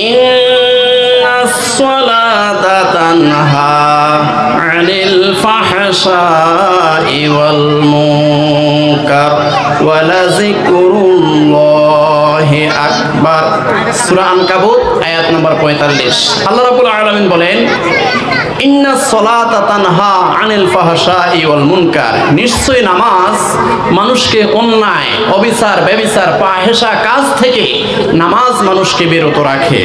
ইন্নাস সালাতা তানহা আনিল ফাহশাই ওয়াল মুনকার ওয়া লাযিকরুল্লাহি আকবার। সূরা আনকাবুত আয়াত নম্বর 45। আল্লাহ রাব্বুল আলামিন বলেন, ইন্নাস সালাতা তানহা আনিল ফাহশাই ওয়াল মুনকার, নিশ্চয়ই নামাজ মানুষকে অন্যায়, অবিচার, ব্যভিচার, ফাহেশা কাজ থেকে নামাজ মানুষকে বিরত রাখে।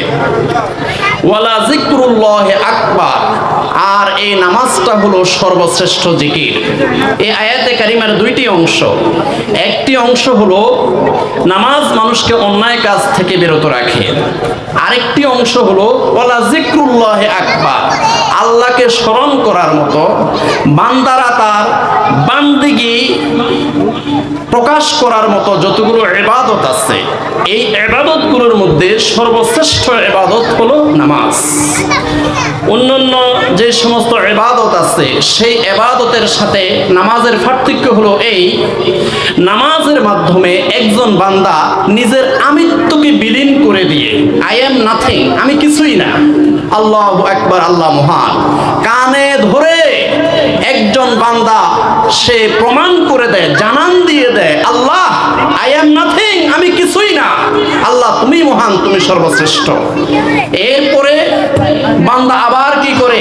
ওয়ালা যিকরুল্লাহি আকবার, আর এই নামাজটা হলো সর্বশ্রেষ্ঠ জিকির। এই আয়াতে কারিমার দুইটি অংশ। একটি অংশ হলো নামাজ মানুষকে অন্যায় কাজ থেকে বিরত রাখে, আরেকটি অংশ হলো ওয়ালা যিকরুল্লাহি আকবার, আল্লাহকে স্মরণ করার মতো বান্দারা তার বান্দিগি প্রকাশ করার মতো যতগুলো ইবাদত আছে, এই ইবাদতগুলোর মধ্যে সর্বশ্রেষ্ঠ ইবাদত হলো নামাজ। অন্যান্য যে সমস্ত ইবাদত আছে সেই ইবাদতের সাথে নামাজের পার্থক্য হলো এই, নামাজের মাধ্যমে একজন বান্দা নিজের আমিত্বকে বিলীন করে দিয়ে, আই এম নাথিং, আমি কিছুই না, আল্লাহু আকবার, আল্লাহ মহান, কানে ধরে একজন বান্দা সে প্রমাণ করে দেয়, জানান দিয়ে দেয়, আল্লাহ আই এম নাথিং, আমি কিছুই না, আল্লাহ তুমি মহান, তুমি সর্বশ্রেষ্ঠ। এরপরে বান্দা আবার কি করে,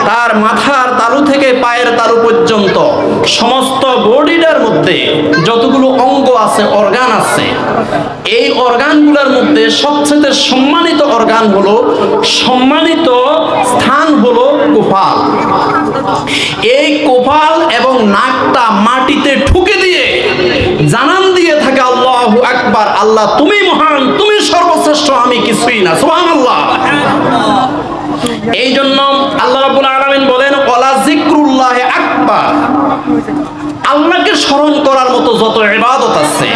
তার মাথার তালু থেকে পায়ের তালু পর্যন্ত সমস্ত বডিটার মধ্যে যতগুলো অঙ্গ আছে, অর্গান আছে, এই অর্গানগুলোর মধ্যে সবচেয়ে সম্মানিত অর্গান হলো, সম্মানিত স্থান হলো কপাল। এই কপাল এবং নাকটা মাটিতে ঠুকে দিয়ে জানান দিয়ে থাকে, আল্লাহু আকবার, আল্লাহ তুমি মহান, তুমি সর্বশ্রেষ্ঠ, আমি কিছুই না, সুবহানাল্লাহ। এই জন্য আল্লাহ রাব্বুল আলামিন বলেন, ওয়ালা যিকরুল্লাহি আকবার, আল্লাহকে স্মরণ করার মতো যত ইবাদত আছে,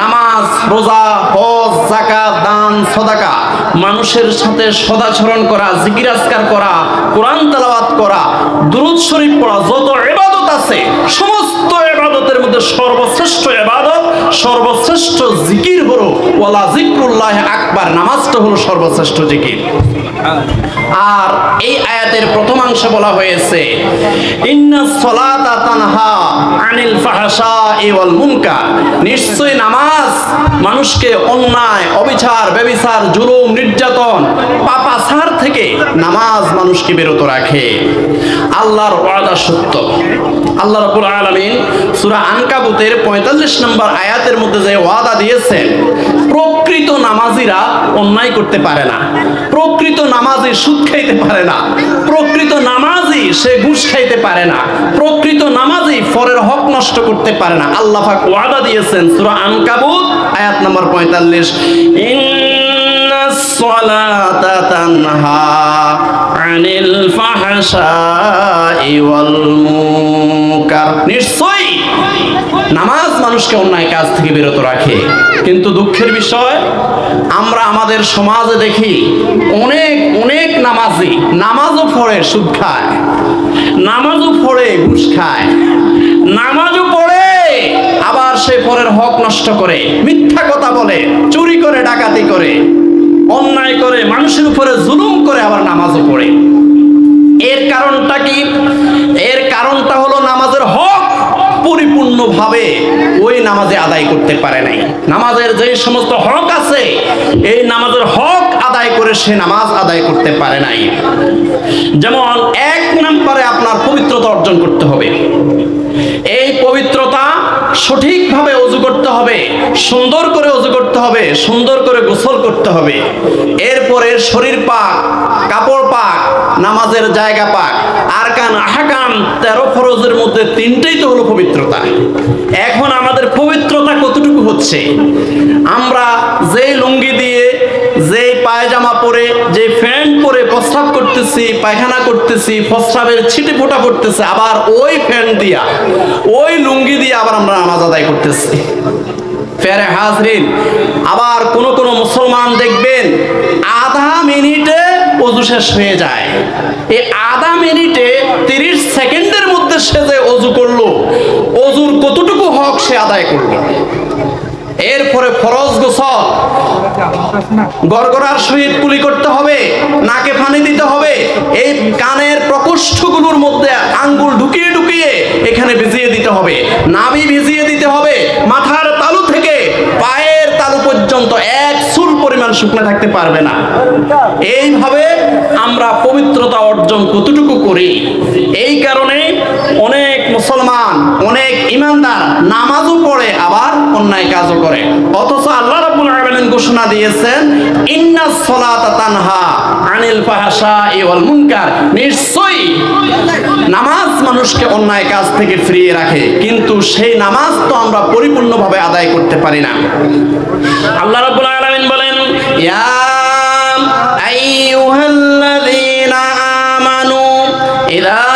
নামাজ, রোজা, হজ, যাকাত, দান, সাদাকা, মানুষের সাথে সদাচরণ করা, জিকির আজকার করা, কোরআন তেলাওয়াত করা, দুরূদ শরীফ পড়া, যত ইবাদত আছে সমস্ত ইবাদতের মধ্যে সর্বশ্রেষ্ঠ ইবাদত, সর্বশ্রেষ্ঠ জিকির হলো ওয়ালা যিকরুল্লাহি আকবার, নামাজটা হলো সর্বশ্রেষ্ঠ জিকির। আর এই আয়াতের প্রথমাংশে বলা হয়েছে, ইন্নাস সালাতা তানহা আনিল ফাহশাই ওয়াল মুনকার, নিশ্চয়ই নামাজ মানুষকে অন্যায়, অবিচার, ব্যভিচার, জুলুম, নির্যাতন, পাপাচার থেকে নামাজ মানুষকে বিরত রাখে। আল্লাহর ওয়াদা সত্য। আল্লাহ রাব্বুল আলামিন সূরা আনকাবুতের 45 নম্বর আয়াতের মধ্যে যে ওয়াদা দিয়েছেন, প্রকৃত নামাজিরা অন্যায় করতে পারে না, প্রকৃত নামাজি সুদ খাইতে পারে না, প্রকৃত নামাজি সে ঘুষ খাইতে পারে না, প্রকৃত নামাজি পরের হক নষ্ট করতে পারে না। আল্লাহ পাক ওয়াদা দিয়েছেন সূরা আনকাবুত আয়াত নম্বর 45, ইন্নাস সালাতা তানহা আনিল ফাহশাই ওয়াল মুনকার, নিশ্চয়ই নামাজ মানুষকে অন্যায় কাজ থেকে বিরত রাখে। কিন্তু দুঃখের বিষয়, আমরা আমাদের সমাজে দেখি অনেক অনেক নামাজি নামাজও পড়ে সুদ খায়, নামাজও পড়ে ঘুষ খায়, নামাজও পড়ে আবার সে পরের হক নষ্ট করে, মিথ্যা কথা বলে, চুরি করে, ডাকাতি করে, অন্যায় করে, মানুষের উপরে জুলুম করে, আবার নামাজও পড়ে। এর কারণটা কি? এর কারণটা হলো নামাজের হক পরিপূর্ণভাবে ওই নামাজে আদায় করতে পারে নাই। নামাজের যে সমস্ত হক আছে, এই নামাজের হক আদায় করে সে নামাজ আদায় করতে পারে নাই। যেমন 1 নম্বরে আপনার পবিত্রতা অর্জন করতে হবে। এই পবিত্রতা সঠিকভাবে ওযু করতে হবে, সুন্দর করে ওযু করতে হবে, সুন্দর করে গোসল করতে হবে। এরপরে শরীর পাক, কাপড় পাক, নামাজের জায়গা পাক, আরকান আহকাম 13 ফরজের মধ্যে 3টেই তো হলো পবিত্রতা। এখন আমাদের পবিত্রতা কতটুকু হচ্ছে? আমরা যেই লুঙ্গি দিয়ে, যেই পায়জামা পরে, যে প্যান্ট পরে প্রস্রাব করতেছি, পায়খানা করতেছি, প্রস্রাবের ছিটে ফোঁটা পড়তেছে, আবার ওই প্যান্ট দিয়া, ওই লুঙ্গি দিয়ে আবার আমরা নামাজ আদায় করতেছি। ফেরে হাজরিন, আবার কোন কোন মুসলমান দেখবেন আধা মিনিটে ওযু শেষ হয়ে যায়। এই আধা মিনিটে 30 সেকেন্ডের মধ্যে সে যে ওযু করলো, ওযুর কতটুকু হক সে আদায় করলো? এরপরে ফরজ গোসল, গড়গড়ার সহিত কুলি করতে হবে, নাকে পানি দিতে হবে, এই কানের প্রকোষ্ঠগুলোর মধ্যে আঙ্গুল ঢুকিয়ে ঢুকিয়ে এখানে ভিজিয়ে দিতে হবে, নাভি ভিজিয়ে দিতে হবে, মাথার তালু থেকে পায়ের তালু পর্যন্ত এক চুল পরিমাণ শুকনো থাকতে পারবে না। এইভাবে আমরা পবিত্রতা অর্জন কতটুকু করি। এই কারণে অনেক মুসলমান, অনেক ইমানদার নামাজও পড়ে আবার অন্যায় কাজও করে, অথচ আল্লাহ রাব্বুল আলামিন ঘোষণা দিয়েছেন ইন্নাস সালাতা তানহা আনিল ফাহশাই ওয়াল মুনকার, নিশ্চয়ই নামাজ মানুষকে অন্যায় কাজ থেকে ফিরিয়ে রাখে, কিন্তু সেই নামাজ তো আমরা পরিপূর্ণভাবে আদায় করতে পারি না। আল্লাহ রাব্বুল আলামিন বলেন ইয়া আইয়ুহাল্লাযীনা আমানু ইযা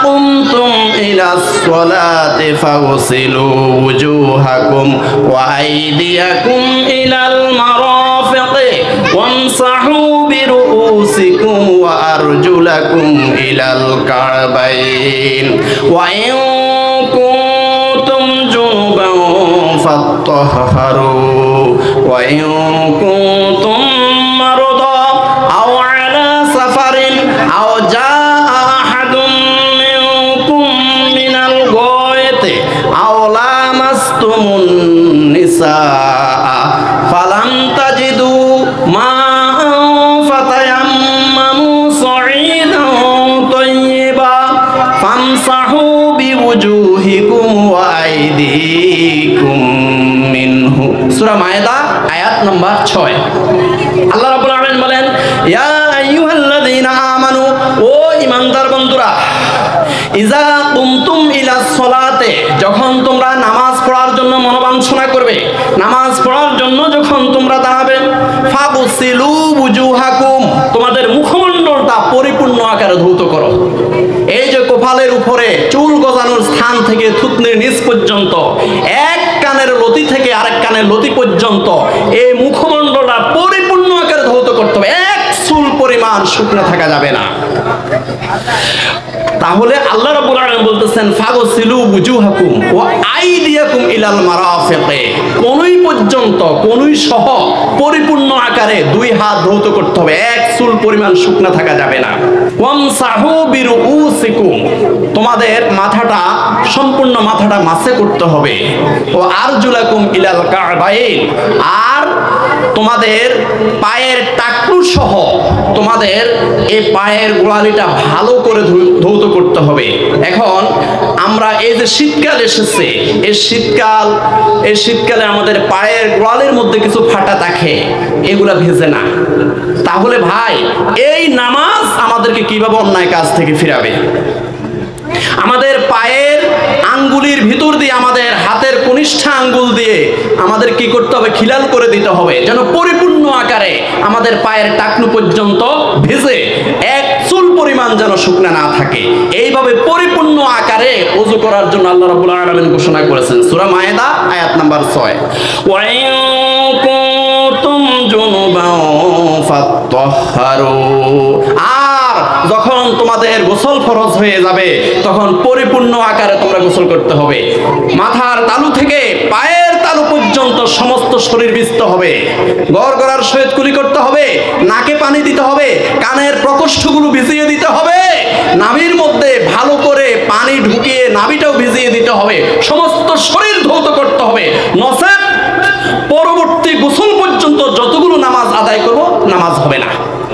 কুমতুম ইলাস সালাতি ফাগসিলু ওয়ুজুহাকুম ওয়া আইদিয়াকুম ইলাল মারাফিqi ওয়ামসাহু বিরুউসিকুম ওয়া আরজুলাকুম ইলাল কা'বাইন ওয়া ইন কুনতুম জুনুবান ফাত্তাহহারু ওয়া ইন কুনতুম মারদা আও আলা সাফারিন আও জাআ আহাদুম মিনকুম মিনাল গায়তি আও লামাসতুমুন নিসাআ ফালাম তাজিদু মা'আন ফাতায়াম্মামু সা'ীদান তাইয়্যিবা ফামসাহু বিওয়ুজুহিকুম ওয়া আইদিকুম মিনহু। সূরা মায়েদা আয়াত নাম্বার 6। আল্লাহ রাব্বুল আলামিন বলেন ইয়া আইয়ুহাল্লাযীনা আমানু, ও ঈমানদার বন্ধুরা, ইযা কুমতুম ইলাস সালাতে, যখন তোমরা নামাজ পড়ার জন্য মনোবাঞ্ছনা করবে, নামাজ পড়ার জন্য যখন তোমরা দাঁড়াবে, ফাগসিলু ওয়ুজুহাকুম, তোমাদের মুখমণ্ডলটা পরিপূর্ণ আকারে ধৌত করো। এই যে কপালের উপরে চুল গজানোর স্থান থেকে থুতনির নিচ পর্যন্ত, এক কানের লতি থেকে আরেক কানের লতি পর্যন্ত এই মুখমণ্ডলটা পরিপূর্ণ আকারে ধৌত করতে হবে, এক চুল পরিমাণ শুকনো থাকা যাবে না। তাহলে আল্লাহ রাব্বুল আলামিন বলতেছেন ফাগসিলু ওয়ুজুহাকুম ওয়া আইদিয়াকুম ইলাল মারাফিqi, কোনই পর্যন্ত, কোনই সহ পরিপূর্ণ আকারে দুই হাত ধৌত করতে হবে, এক চুল পরিমাণ শুকনো থাকা যাবে না। ওয়ামসাহু বিরুউসিকুম, তোমাদের মাথাটা, সম্পূর্ণ মাথাটা মাসে করতে হবে। ও আরজুলাকুম ইলাল কা'বাইন, আর তোমাদের পায়ের টাকলু সহ তোমাদের এই পায়ের গোড়ালিটা ভালো করে ধৌত করতে হবে। এখন আমরা এই যে শীতকাল এসেছে, এই শীতকালে আমাদের পায়ের গোড়ালির মধ্যে কিছু ফাটা থাকে, এগুলা ভেজে না। তাহলে ভাই, এই নামাজ আমাদেরকে কিভাবে অন্যায় কাজ থেকে ফিরাবে? আমাদের পায়ের আঙ্গুলির ভিতর দিয়ে, আমাদের হাতের কনিষ্ঠ আঙ্গুল দিয়ে আমাদের কি করতে হবে? খিলাল করে দিতে হবে, যেন পরিপূর্ণ আকারে আমাদের পায়ের টাকনু পর্যন্ত ভিজে এক চুল পরিমাণ যেন শুকনো না থাকে। এইভাবে পরিপূর্ণ আকারে ওযু করার জন্য আল্লাহ রাব্বুল আলামিন ঘোষণা করেছেন সূরা মায়েদা আয়াত নাম্বার 6। ওয়া ইন কুনতুম জুনুবান ফাত্তাহহারু, আর যখন তোমাদের গোসল ফরজ হয়ে যাবে তখন পরিপূর্ণ আকারে তোমরা গোসল করতে হবে। মাথার তালু থেকে পায়ের তালু পর্যন্ত সমস্ত শরীর ভিজতে হবে, গড়গড়ার সহিত কুলি করতে হবে, নাকে পানি দিতে হবে, কানের প্রকোষ্ঠগুলো ভিজিয়ে দিতে হবে, নাভির মধ্যে ভালো করে পানি ঢুকিয়ে নাভিটাও ভিজিয়ে দিতে হবে, সমস্ত শরীর ধৌত করতে হবে। নচেত পরবর্তী গোসল পর্যন্ত যতগুলো নামাজ আদায় করব, নামাজ হবে না।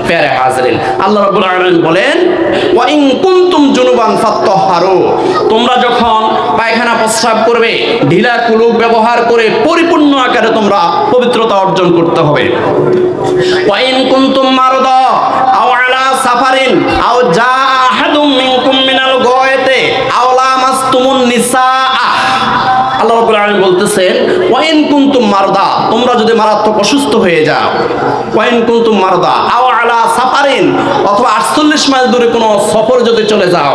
প্যারে হাজরিন, আল্লাহ রাব্বুল আলামিন বলেন ওয়া ইন কুনতুম জুনুবান ফাত্তাহহারু, তোমরা যখন পায়খানা প্রস্রাব করবে ঢিলা কুলুপ ব্যবহার করে পরিপূর্ণ আকারে তোমরা পবিত্রতা অর্জন করতে হবে। ওয়া ইন কুনতুম মারদা আও আলা সাফারিন আও জা আহাদুম মিনকুম মিনাল গায়তি আও লামাসতুমুন নিসাআ, আল্লাহ রাব্বুল আলামিন বলতেছেন ওয়া ইন কুনতুম মারদা, তোমরা যদি মারাত্মক অসুস্থ হয়ে যাও, ওয়া ইন কুনতুম মারদা আও আলা সাফারিন, অথবা 48 মাইল দূরে কোনো সফর যদি চলে যাও,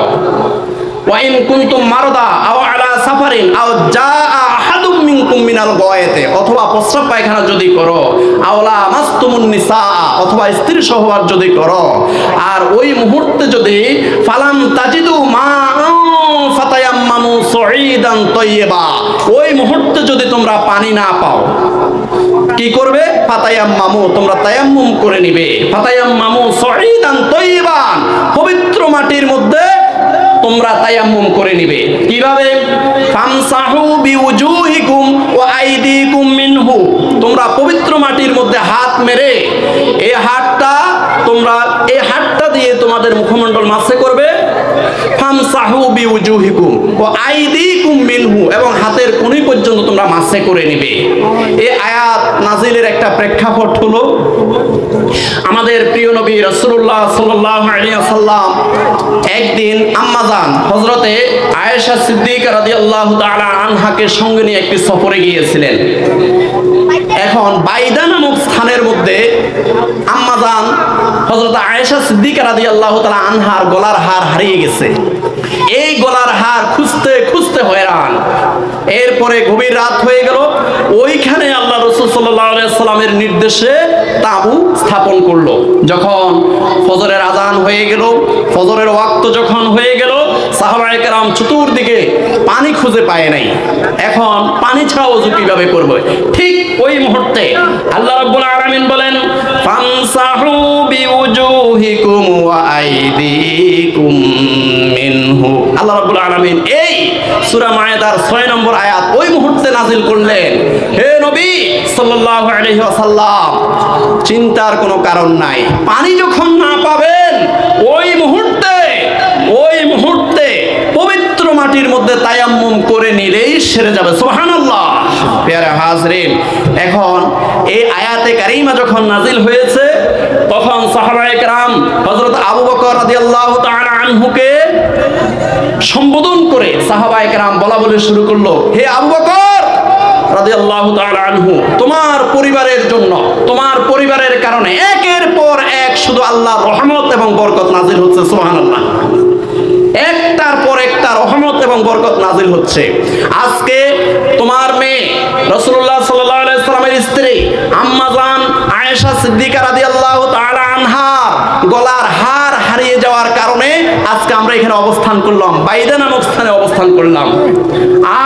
ওয়া ইন কুনতুম মারদা আও আলা সাফারিন আও জাআ আহাদুম মিনকুম মিনাল গায়তি, অথবা প্রস্রাব পায়খানা যদি করো, আও লামাসতুমুন নিসাআ, অথবা স্ত্রী সহবাস যদি করো, আর ওই মুহূর্তে যদি ফালাম তাজিদু মা'আন ফাতায়াম্মামু সঈদান তাইয়্যিবা, ওই মুহূর্তে যদি তোমরা পানি না পাও কি করবে? ফাতায়াম্মামু, তোমরা তায়াম্মুম করে নিবে। ফাতায়াম্মামু সঈদান তাইয়্যিবান, পবিত্র মাটির মধ্যে তোমরা তায়াম্মুম করে নিবে। কিভাবে? ফামসাহু বিউজুহিকুম ওয়া আইদিকুম মিনহু, তোমরা পবিত্র মাটির মধ্যে হাত মেরে এই হাতটা দিয়ে তোমাদের মুখমণ্ডল মাসে করবে। ফামসাহু বিউজুহিকুম ওয়া আইদিকুম মিনহু, এবং হাতের কনুই পর্যন্ত তোমরা মাসে করে নিবে। এই আয়াত নাজিলের একটা প্রেক্ষাপট হলো আমাদের প্রিয় নবী রাসূলুল্লাহ সাল্লাল্লাহু আলাইহি ওয়াসাল্লাম একদিন আম্মাজান হযরতে আয়েশা সিদ্দিকা রাদিয়াল্লাহু তাআলা আনহাকে সঙ্গে নিয়ে একটি সফরে গিয়েছিলেন। এখন বাইদা নামক স্থানের মধ্যে আম্মাজান হযরত আয়েশা সিদ্দিকা রাদিয়াল্লাহু তাআলা আনহার গলার হার হারিয়ে গেছে। এই গলার হার খুঁজতে খুঁজতে হয়রান। এরপরে গভীর রাত হয়ে গেল। ওইখানে আল্লাহ রাসূল সাল্লাল্লাহু আলাইহি ওয়াসাল্লামের নির্দেশে তাঁবু স্থাপন করলো। যখন ফজরের আজান হয়ে গেল, ফজরের ওয়াক্ত যখন হয়ে গেল, সাহাবায়ে কেরাম চতুর্দিকে পানি খুঁজে পায় নাই। এখন পানি ছাড়া ওযু কিভাবে করবে? ঠিক ওই মুহূর্তে আল্লাহ রাব্বুল আলামিন বলেন, ফামসাহু বিউজুহিকুম ওয়া আইদিকুম মিনহু। আল্লাহ রাব্বুল আলামিন এই সূরা মায়েদার 6 নম্বর আয়াত ওই মুহূর্তে নাজিল করলেন। হে নবী সাল্লাল্লাহু আলাইহি ওয়াসাল্লাম, চিন্তার কোনো কারণ নাই। পানি যখন না পাবেন ওই মুহূর্তে পবিত্র মাটির মধ্যে তায়াম্মুম করে নিলেই সেরে যাবে। সুবহানাল্লাহ। প্রিয় হাজরিন, এখন এই আয়াতে কারিমা যখন নাজিল হয়েছে তখন সাহাবায়ে কেরাম হযরত আবু বকর রাদিয়াল্লাহু তাআলা আনহুকে সম্বোধন করে সাহাবায়ে কেরাম বলা বলে শুরু করলো, হে আবু বকর রাদিয়াল্লাহু তাআলা আনহু, তোমার পরিবারের জন্য, তোমার পরিবারের কারণে একের পর এক শুধু আল্লাহর রহমত এবং বরকত নাজিল হচ্ছে। সুবহানাল্লাহ। একটার পর একটা রহমত এবং বরকত নাজিল হচ্ছে। আজকে তোমার মেয়ে রাসূলুল্লাহ সাল্লাল্লাহু আলাইহি ওয়াসাল্লামের স্ত্রী আম্মা জান আয়েশা সিদ্দিকা রাদিয়াল্লাহু তাআলা আনহা গলার হার হারিয়ে যাওয়ার কারণে আজকে আমরা এখানে অবস্থান করলাম, বাইদা নামক স্থানে অবস্থান করলাম।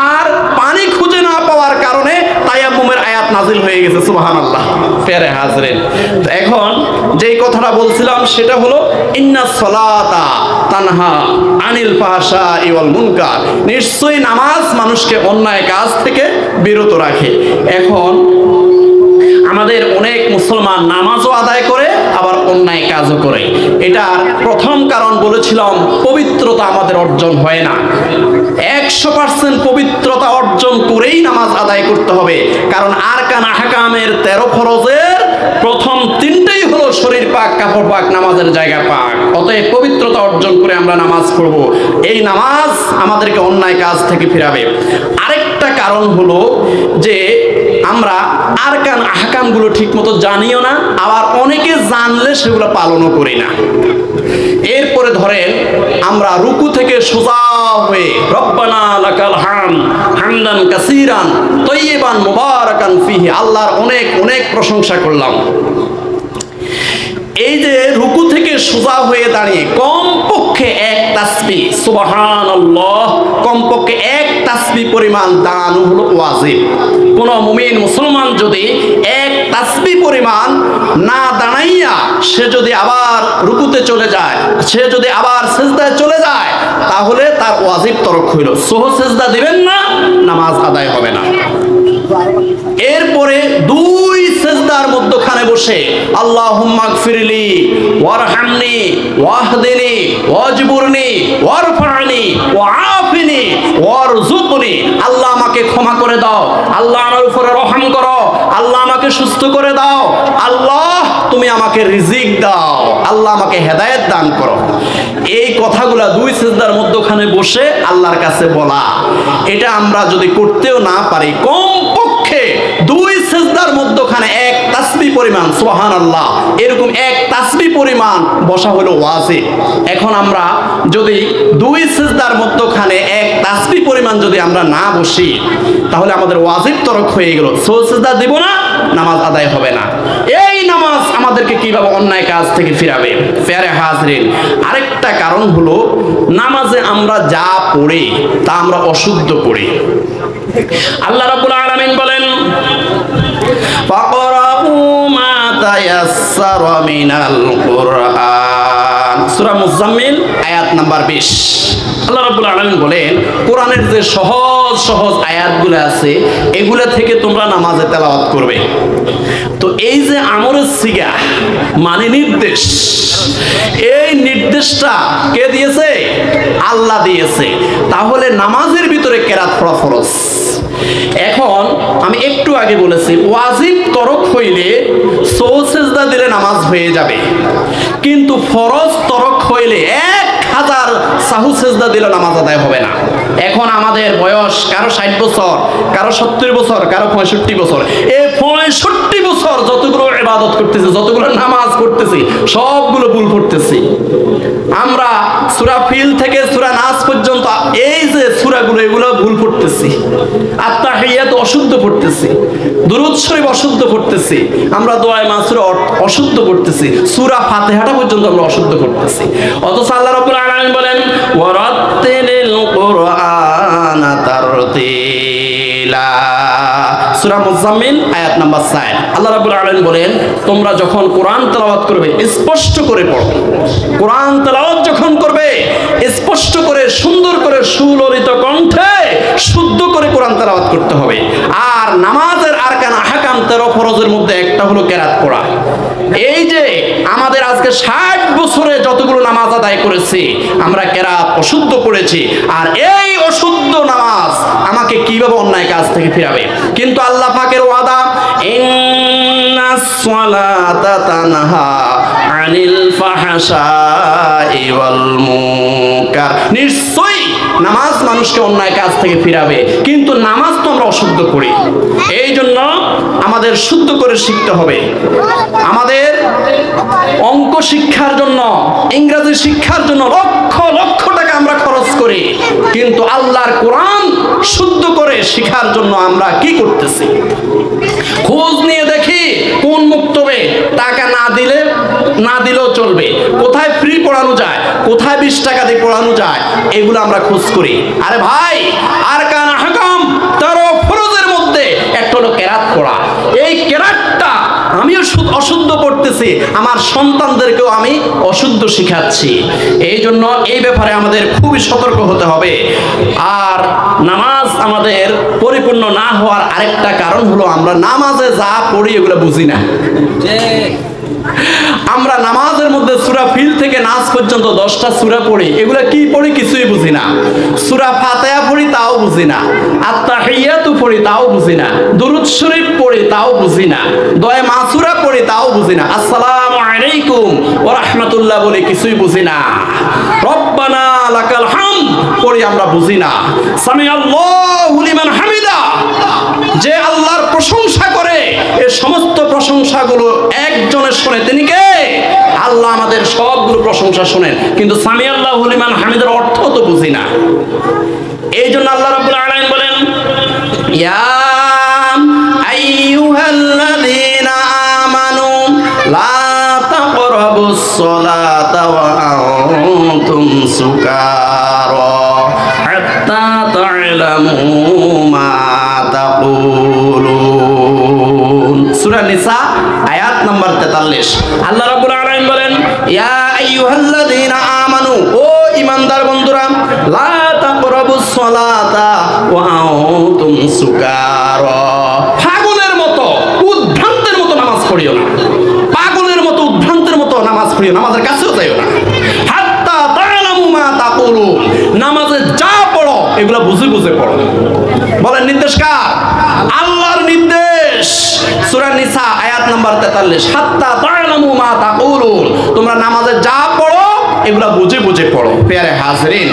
আর পানি খুঁজে না পাওয়ার কারণে তায়াম্মুমের আয়াত নাজিল হয়ে গেছে। সুবহানাল্লাহ। প্রিয় হাজরিন, এখন যেই কথাটা বলছিলাম সেটা হলো ইন্নাস সালাতা তানহা আনিল ফাহশাই ওয়াল মুনকার, নিশ্চয়ই নামাজ মানুষকে অন্যায় কাজ থেকে বিরত রাখে। এখন আমাদের অনেক মুসলমান নামাজও আদায় করে আবার অন্যায় কাজও করে। এটার প্রথম কারণ বলেছিলাম পবিত্রতা আমাদের অর্জন হয় না। 100% পবিত্রতা অর্জন করেই নামাজ আদায় করতে হবে। কারণ আরকান আহকামের 13 ফরজের প্রথম 3টেই হলো শরীর পাক, কাপড় পাক, নামাজের জায়গা পাক। অতএব পবিত্রতা অর্জন করে আমরা নামাজ পড়ব। এই নামাজ আমাদেরকে অন্যায় কাজ থেকে ফিরাবে। আরেকটা কারণ হলো যে আমরা আরকান আহকামগুলো ঠিকমতো জানিও না, আবার অনেকে জানলে সেগুলো পালনও করি না। এরপরে ধরেন আমরা রুকু থেকে সোজা হয়ে রব্বানা লাকাল হামদ হামদান কাসীরান তাইয়িবান মুবারাকান ফিহি, আল্লাহর অনেক অনেক প্রশংসা করলাম। এই যে রুকু থেকে সোজা হয়ে দাঁড়িয়ে কমপক্ষে এক তাসবিহ সুবহানাল্লাহ, কমপক্ষে এক তাসবিহ পরিমাণ দাঁড়ানো হলো ওয়াজিব। কোন মুমিন মুসলমান যদি এক তাসবিহ পরিমাণ না দাঁড়াইয়া সে যদি আবার রুকুতে চলে যায়, সে যদি আবার সিজদায় চলে যায়, তাহলে তার ওয়াজিব তরক হইল। সহ সিজদা দিবেন না, নামাজ আদায় হবে না। এরপরে 2 সিজদার মধ্যখানে বসে আল্লাহুম্মা গফিরলি ওয়ারহামনি ওয়াহদিনি ওয়াজবুরনি ওয়ারফানি ওয়াআফিনি ওয়ারযুকনি, আল্লাহ আমাকে ক্ষমা করে দাও, আল্লাহ আমার উপরে রহম করো, আল্লাহ আমাকে সুস্থ করে দাও, আল্লাহ তুমি আমাকে রিজিক দাও, আল্লাহ আমাকে হেদায়েত দান করো। এই কথাগুলা 2 সিজদার মধ্যখানে বসে আল্লাহর কাছে বলা, এটা আমরা যদি করতেও না পারি কমপক্ষে 2 সিজদার মধ্যখানে এক তাসবিহ পরিমাণ সুবহানাল্লাহ, এরকম এক তাসবিহ পরিমাণ বসা হলো ওয়াজিব। এখন আমরা যদি 2 সিজদার মধ্যখানে এক তাসবিহ পরিমাণ যদি আমরা না বসি, তাহলে আমাদের ওয়াজিব তরক হয়ে গেল। সো সিজদা দিব না, নামাজ আদায় হবে না। এই নামাজ আমাদেরকে কিভাবে অন্যায় কাজ থেকে ফিরাবে। প্যারে হাজরিন, আরেকটা কারণ হলো নামাজে আমরা যা পড়ি তা আমরা অশুদ্ধ পড়ি। আল্লাহ রাব্বুল আলামিন বলেন ফাকরাউ মা তায়াসসারা মিনাল কুরআন, সূরা মুজাম্মিল আয়াত নাম্বার 20। আল্লাহ রাব্বুল আলামিন বলেন কোরআনের যে সহজ সহজ আয়াতগুলো আছে এগুলা থেকে তোমরা নামাজে তেলাওয়াত করবে। তো এই যে আমরের সিগা মানে নির্দেশ, এই নির্দেশটা কে দিয়েছে? আল্লাহ দিয়েছে। তাহলে নামাজের ভিতরে কেরাত পড়া ফরজ। এখন আমি একটু আগে বলেছি ওয়াজিব তরক হইলে সৌসেজদা দিলে নামাজ হয়ে যাবে, কিন্তু ফরজ তরক হইলে 1000 সাহু সেজদা দিলে নামাজ আদায় হবে না। এখন আমাদের বয়স কারো 60 বছর, কারো 70 বছর, কারো 65 বছর। এই 65 বছর যতগুলো ইবাদত করতেছি, যতগুলো নামাজ পড়তেছি, সবগুলো ভুল করতেছি আমরা। সূরা ফিল থেকে সূরা নাস পর্যন্ত এই যে সূরাগুলো এগুলো ভুল পড়তেছি। আত্তাহিয়াত অশুদ্ধ পড়তেছি, দুরূদ শরীফ অশুদ্ধ পড়তেছি, আমরা দোয়া মাসুরা অশুদ্ধ পড়তেছি, সূরা ফাতিহাটা পর্যন্ত আমরা অশুদ্ধ করতেছি। অথচ আল্লাহ রাব্বুল আলামিন বলেন ওয়ারাত্তিলিল কুরআনা তারতিলা, সূরা মুজাম্মিল আয়াত নাম্বার 4। আল্লাহ রাব্বুল আলামিন বলেন তোমরা যখন কোরআন তেলাওয়াত করবে স্পষ্ট করে পড়ো। কোরআন তেলাওয়াত যখন করবে স্পষ্ট করে সুন্দর করে সুললিত কণ্ঠে শুদ্ধ করে কোরআন তেলাওয়াত করতে হবে। আর নামাজের আরকান আহকাম 13 ফরজের মধ্যে একটা হলো কেরাত পড়া। এই যে আমাদের আজকে 60 বছরে যতগুলো নামাজ আদায় করেছি আমরা কেরাত অশুদ্ধ পড়েছি। আর এই অশুদ্ধ নামাজ আমাকে কিভাবে অন্যায় কাজ থেকে ফিরাবে। কিন্তু আল্লাহ পাকের ওয়াদা ইন্নাস সালাতা তানহা আনিল ফাহশাই ওয়াল মুনকার, নিশ্চয়ই নামাজ মানুষকে অন্যায় কাজ থেকে ফিরাবে। কিন্তু নামাজ তো আমরা অশুদ্ধ করি, এই জন্য আমাদের শুদ্ধ করে শিখতে হবে। আমাদের অঙ্ক শিক্ষার জন্য, ইংরেজি শিক্ষার জন্য লক্ষ লক্ষ টাকা আমরা খরচ করি, কিন্তু আল্লাহর কোরআন শুদ্ধ করে শিখার জন্য আমরা কি করতেছি? খোঁজ নিয়ে দেখি কোন মুক্তবে টাকা না দিলেও চলবে, কোথায় ফ্রি পড়ানো যায়, কোথায় 20 টাকা দিয়ে পড়ানো যায়, এগুলো আমরা খোঁজ করি। আরে ভাই, আরকান আহকাম 13 ফরজের মধ্যে একটা হলো কেরাত পড়া। এই কেরাতটা আমিও অশুদ্ধ পড়তেছি, আমার সন্তানদেরকেও আমি অশুদ্ধ শিখাচ্ছি। এই জন্য এই ব্যাপারে আমাদের খুবই সতর্ক হতে হবে। আর নামাজ আমাদের পরিপূর্ণ না হওয়ার আরেকটা কারণ হলো আমরা নামাজে যা পড়ি এগুলো বুঝি না। আমরা নামাজের মধ্যে সূরা ফিল থেকে নাস পর্যন্ত 10টা সূরা পড়ি, এগুলা কি পড়ি কিছুই বুঝি না। সূরা ফাতিহা পড়ি তাও বুঝি না, আত্তাহিয়াতু পড়ি তাও বুঝি না, দুরূদ শরীফ পড়ি তাও বুঝি না, দোয়া মাসুরা পড়ি তাও বুঝি না, আসসালামু আলাইকুম ওয়া রাহমাতুল্লাহ বলি কিছুই বুঝি না, রব্বানা লাকাল হামদ পড়ি আমরা বুঝি না, সামি আল্লাহু লিমান হামিদা যে আল্লাহর প্রশংসা করে এই সমস্ত প্রশংসাগুলো একজনের শুনে, তিনি কে? আল্লাহ আমাদের সবগুলো প্রশংসা শুনেন, কিন্তু সামি আল্লাহু লিমান হামিদার অর্থ তো বুঝি না। এই জন্য আল্লাহ রাব্বুল আলামিন বলেন ইয়া আইয়ুহাল্লাযীনা আমানু লা তাকরাবুস সালাতা ওয়া আনতুম সুকারা হাত্তা তা'লামু মা তাকুলুন, সূরা নিসা আয়াত নাম্বার 43। আল্লাহ রাব্বুল আলামিন বলেন ইয়া আইয়ুহাল্লাযীনা আমানু, ও ঈমানদার বন্ধুরা, লা তাকরাবুস সালাতা ওয়া আনতুম সুকারা, পাগলের মতো উদ্ভ্রান্তের মতো নামাজ পড়িও না, পাগলের মতো উদ্ভ্রান্তের মতো নামাজ পড়িও, নামাজের কাছেও যাইও না। হাত্তা তা'লামু মা তাকুলুন, নামাজে যা পড়ো এগুলো বুঝে বুঝে পড়ো। বলেন নির্দেশ কার? আল্লাহর নির্দেশ। সূরা নিসা আয়াত নাম্বার 43, হাত্তা তা'লামু মা তাকুলুন, তোমরা নামাজে যা পড়ো এগুলা বুঝে বুঝে পড়ো। পেয়ারে হাজরিন,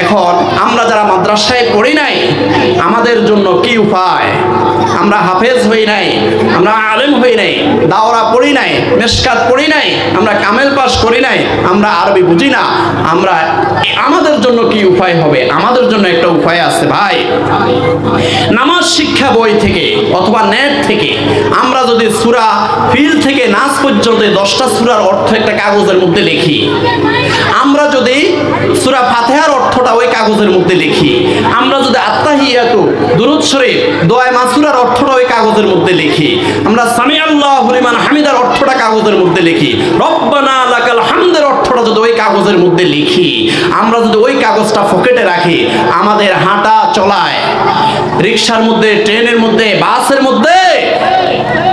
এখন আমরা যারা মাদ্রাসায় পড়ি নাই, আমাদের জন্য কি উপায়? আমরা হাফেজ হই নাই, আমরা আলেম হই নাই, দাওরা পড়ি নাই, মেশকাত পড়ি নাই, আমরা কামেল পাস করি নাই, আমরা আরবি বুঝি না, আমাদের জন্য কি উপায় হবে? আমাদের জন্য একটা উপায় আছে ভাই। নামাজ শিক্ষা বই থেকে অথবা নেট থেকে আমরা যদি সূরা ফিল থেকে নাস পর্যন্ত 10টা সূরার অর্থ একটা কাগজের মধ্যে লিখি, আমরা যদি সূরা ফাতিহার অর্থটা ওই কাগজের মধ্যে লিখি, আমরা যদি আত্তাহিয়াতু দুরূদ শরীফ দোয়া মাসুরার অর্থটা ওই কাগজের মধ্যে লিখি, আমরা সামি আল্লাহু লিমান হামিদার অর্থটা কাগজের মধ্যে লিখি, রব্বানা লাকাল হামদের অর্থটা যদি ওই কাগজের মধ্যে লিখি, আমরা যদি ওই কাগজটা পকেটে রাখি, আমাদের হাঁটা চলায়, রিকশার মধ্যে, ট্রেনের মধ্যে, বাসের মধ্যে,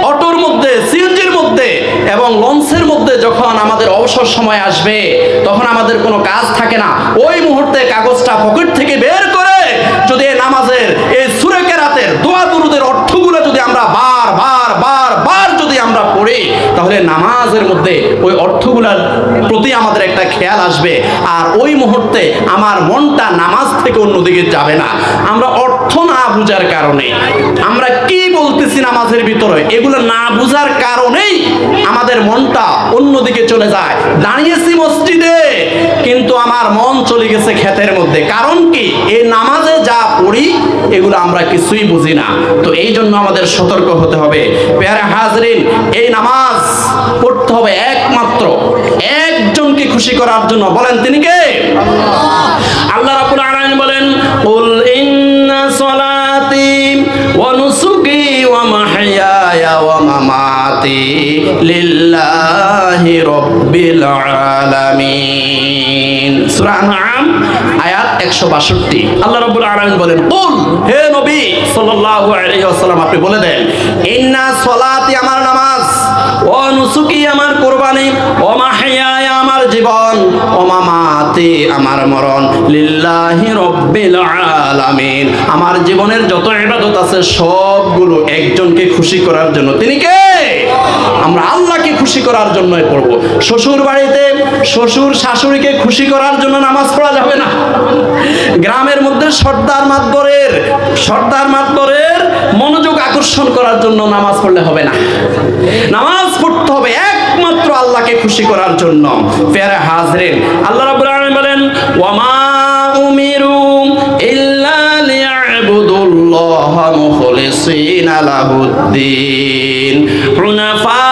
অটোর মধ্যে, সিএনজির মধ্যে এবং লঞ্চের মধ্যে যখন আমাদের অবসর সময় আসবে, তখন আমাদের কোনো কাজ থাকে না, ওই মুহূর্তে কাগজটা পকেট থেকে বের করে যদি এই নামাজের এই সূরা কেরাতের দোয়া দুরুদের অর্থগুলো যদি আমরা বার বার বার বার যদি আমরা পড়ি, তাহলে নামাজের মধ্যে ওই অর্থগুলোর প্রতি আমাদের একটা খেয়াল আসবে, আর ওই মুহূর্তে আমার মনটা নামাজ থেকে অন্যদিকে যাবে না। আমরা অর্থ না বুঝার কারণে, আমরা কি বলতেছি নামাজের ভিতরে, এগুলো না বুঝার কারণেই আমাদের মনটা অন্যদিকে চলে যায়। দাঁড়িয়েছি মসজিদে কিন্তু আমার মন চলে গেছে ক্ষেতের মধ্যে, কারণ কি? এই নামাজে যা পড়ি এগুলো আমরা কিছুই বুঝি না। তো এই জন্য আমাদের সতর্ক হতে হবে। পেয়ারে হাজরিন, এই নামাজ পড়তে হবে একমাত্র একজনকে খুশি করার জন্য। বলেন তিনি কে? আল্লাহ রাব্বুল আলামিন বলেন, কুল ইন্না সলাতি ওয়া নুসুকি ওয়া মাহইয়ায়া ওয়া মামাতি লিল্লাহি রাব্বিল আলামিন। সূরা আনআম আয়াত 162। আল্লাহ রাব্বুল আলামিন বলেন, কুল, হে নবী সাল্লাল্লাহু আলাইহি ওয়াসাল্লাম আপনি বলে দেন, ইন্না সলাতি আমার নামাজ, ওয়া নুসুকি আমার কুরবানি, ওয়া মাহইয়ায়া আমার জীবন, ওয়া মামাতি আমার মরণ, লিল্লাহি রাব্বিল আলামিন আমার জীবনের যত ইবাদত আছে সবগুলো একজনকে খুশি করার জন্য। তিনি কে? আমরা আল্লাহকে খুশি করার জন্যই পড়ব। শ্বশুর বাড়িতে শ্বশুর শাশুড়িকে খুশি করার জন্য নামাজ পড়া যাবে না। গ্রামের মধ্যে সর্দার মাতবরের মনোযোগ আকর্ষণ করার জন্য নামাজ পড়লে হবে না। নামাজ পড়তে হবে একমাত্র আল্লাহকে খুশি করার জন্য। পেয়ারে হাজরিন, আল্লাহ রাব্বুল আলামিন বলেন, ওয়া মা উমিরু ইল্লা লিয়াবুদুল্লাহা মুখলিসিনা লাহুদ্দিন হুনাফা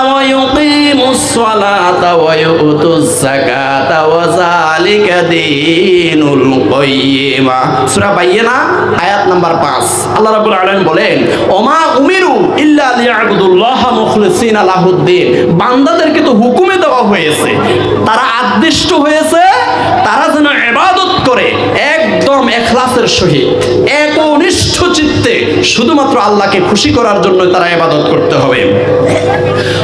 ওয়া ইউকিমুস সালাতা ওয়া ইউতুজ যাকাতা ওয়া যালিকা দীনুল কাইয়্যিমা। সূরা বাইয়িনা আয়াত নাম্বার 5। আল্লাহ রাব্বুল আলামিন বলেন, ওমা উমিরু ইল্লা লিয়াবুদুল্লাহা মুখলিসিনা লাহুদ্দিন বান্দাদেরকে তো হুকুমে দেওয়া হয়েছে, তারা আদিষ্ট হয়েছে তারা যেন ইবাদত করে একদম ইখলাসের সহিত একনিষ্ঠ চিত্তে শুধুমাত্র আল্লাহকে খুশি করার জন্য তারা ইবাদত করতে হবে।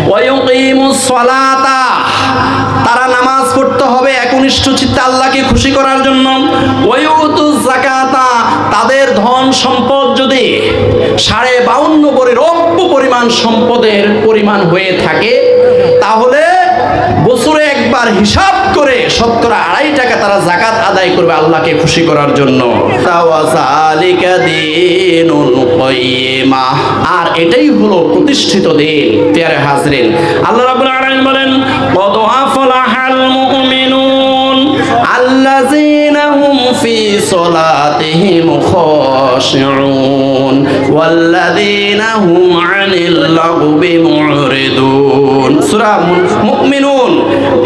ওয়া ইউকিমুস সালাতা তারা নামাজ পড়তে হবে একনিষ্ঠ চিত্তে আল্লাহকে খুশি করার জন্য। ওয়া ইউতুজ যাকাতা তাদের ধন সম্পদ যদি 52.5 ভরি রৌপ্য পরিমাণ সম্পদের পরিমাণ হয়ে থাকে, তাহলে বছরে একবার হিসাব করে 2.5 টাকা তারা যাকাত আদায় করবে আল্লাহকে খুশি করার জন্য। তাওয়াসালিকা দীনুল কাইয়্যিমা আর এটাই হলো প্রতিষ্ঠিত দিন। পেয়ারে হাজরিন, আল্লাহ রাব্বুল আলামিন বলেন, কদ আফলাহাল মুমিনুন আল্লাযীনা হুম ফি সালাতিহিম খাশিউন ওয়াল্লাযীনা হুম আনিল লাগবি মুরিদুন। সূরা মুমিনুন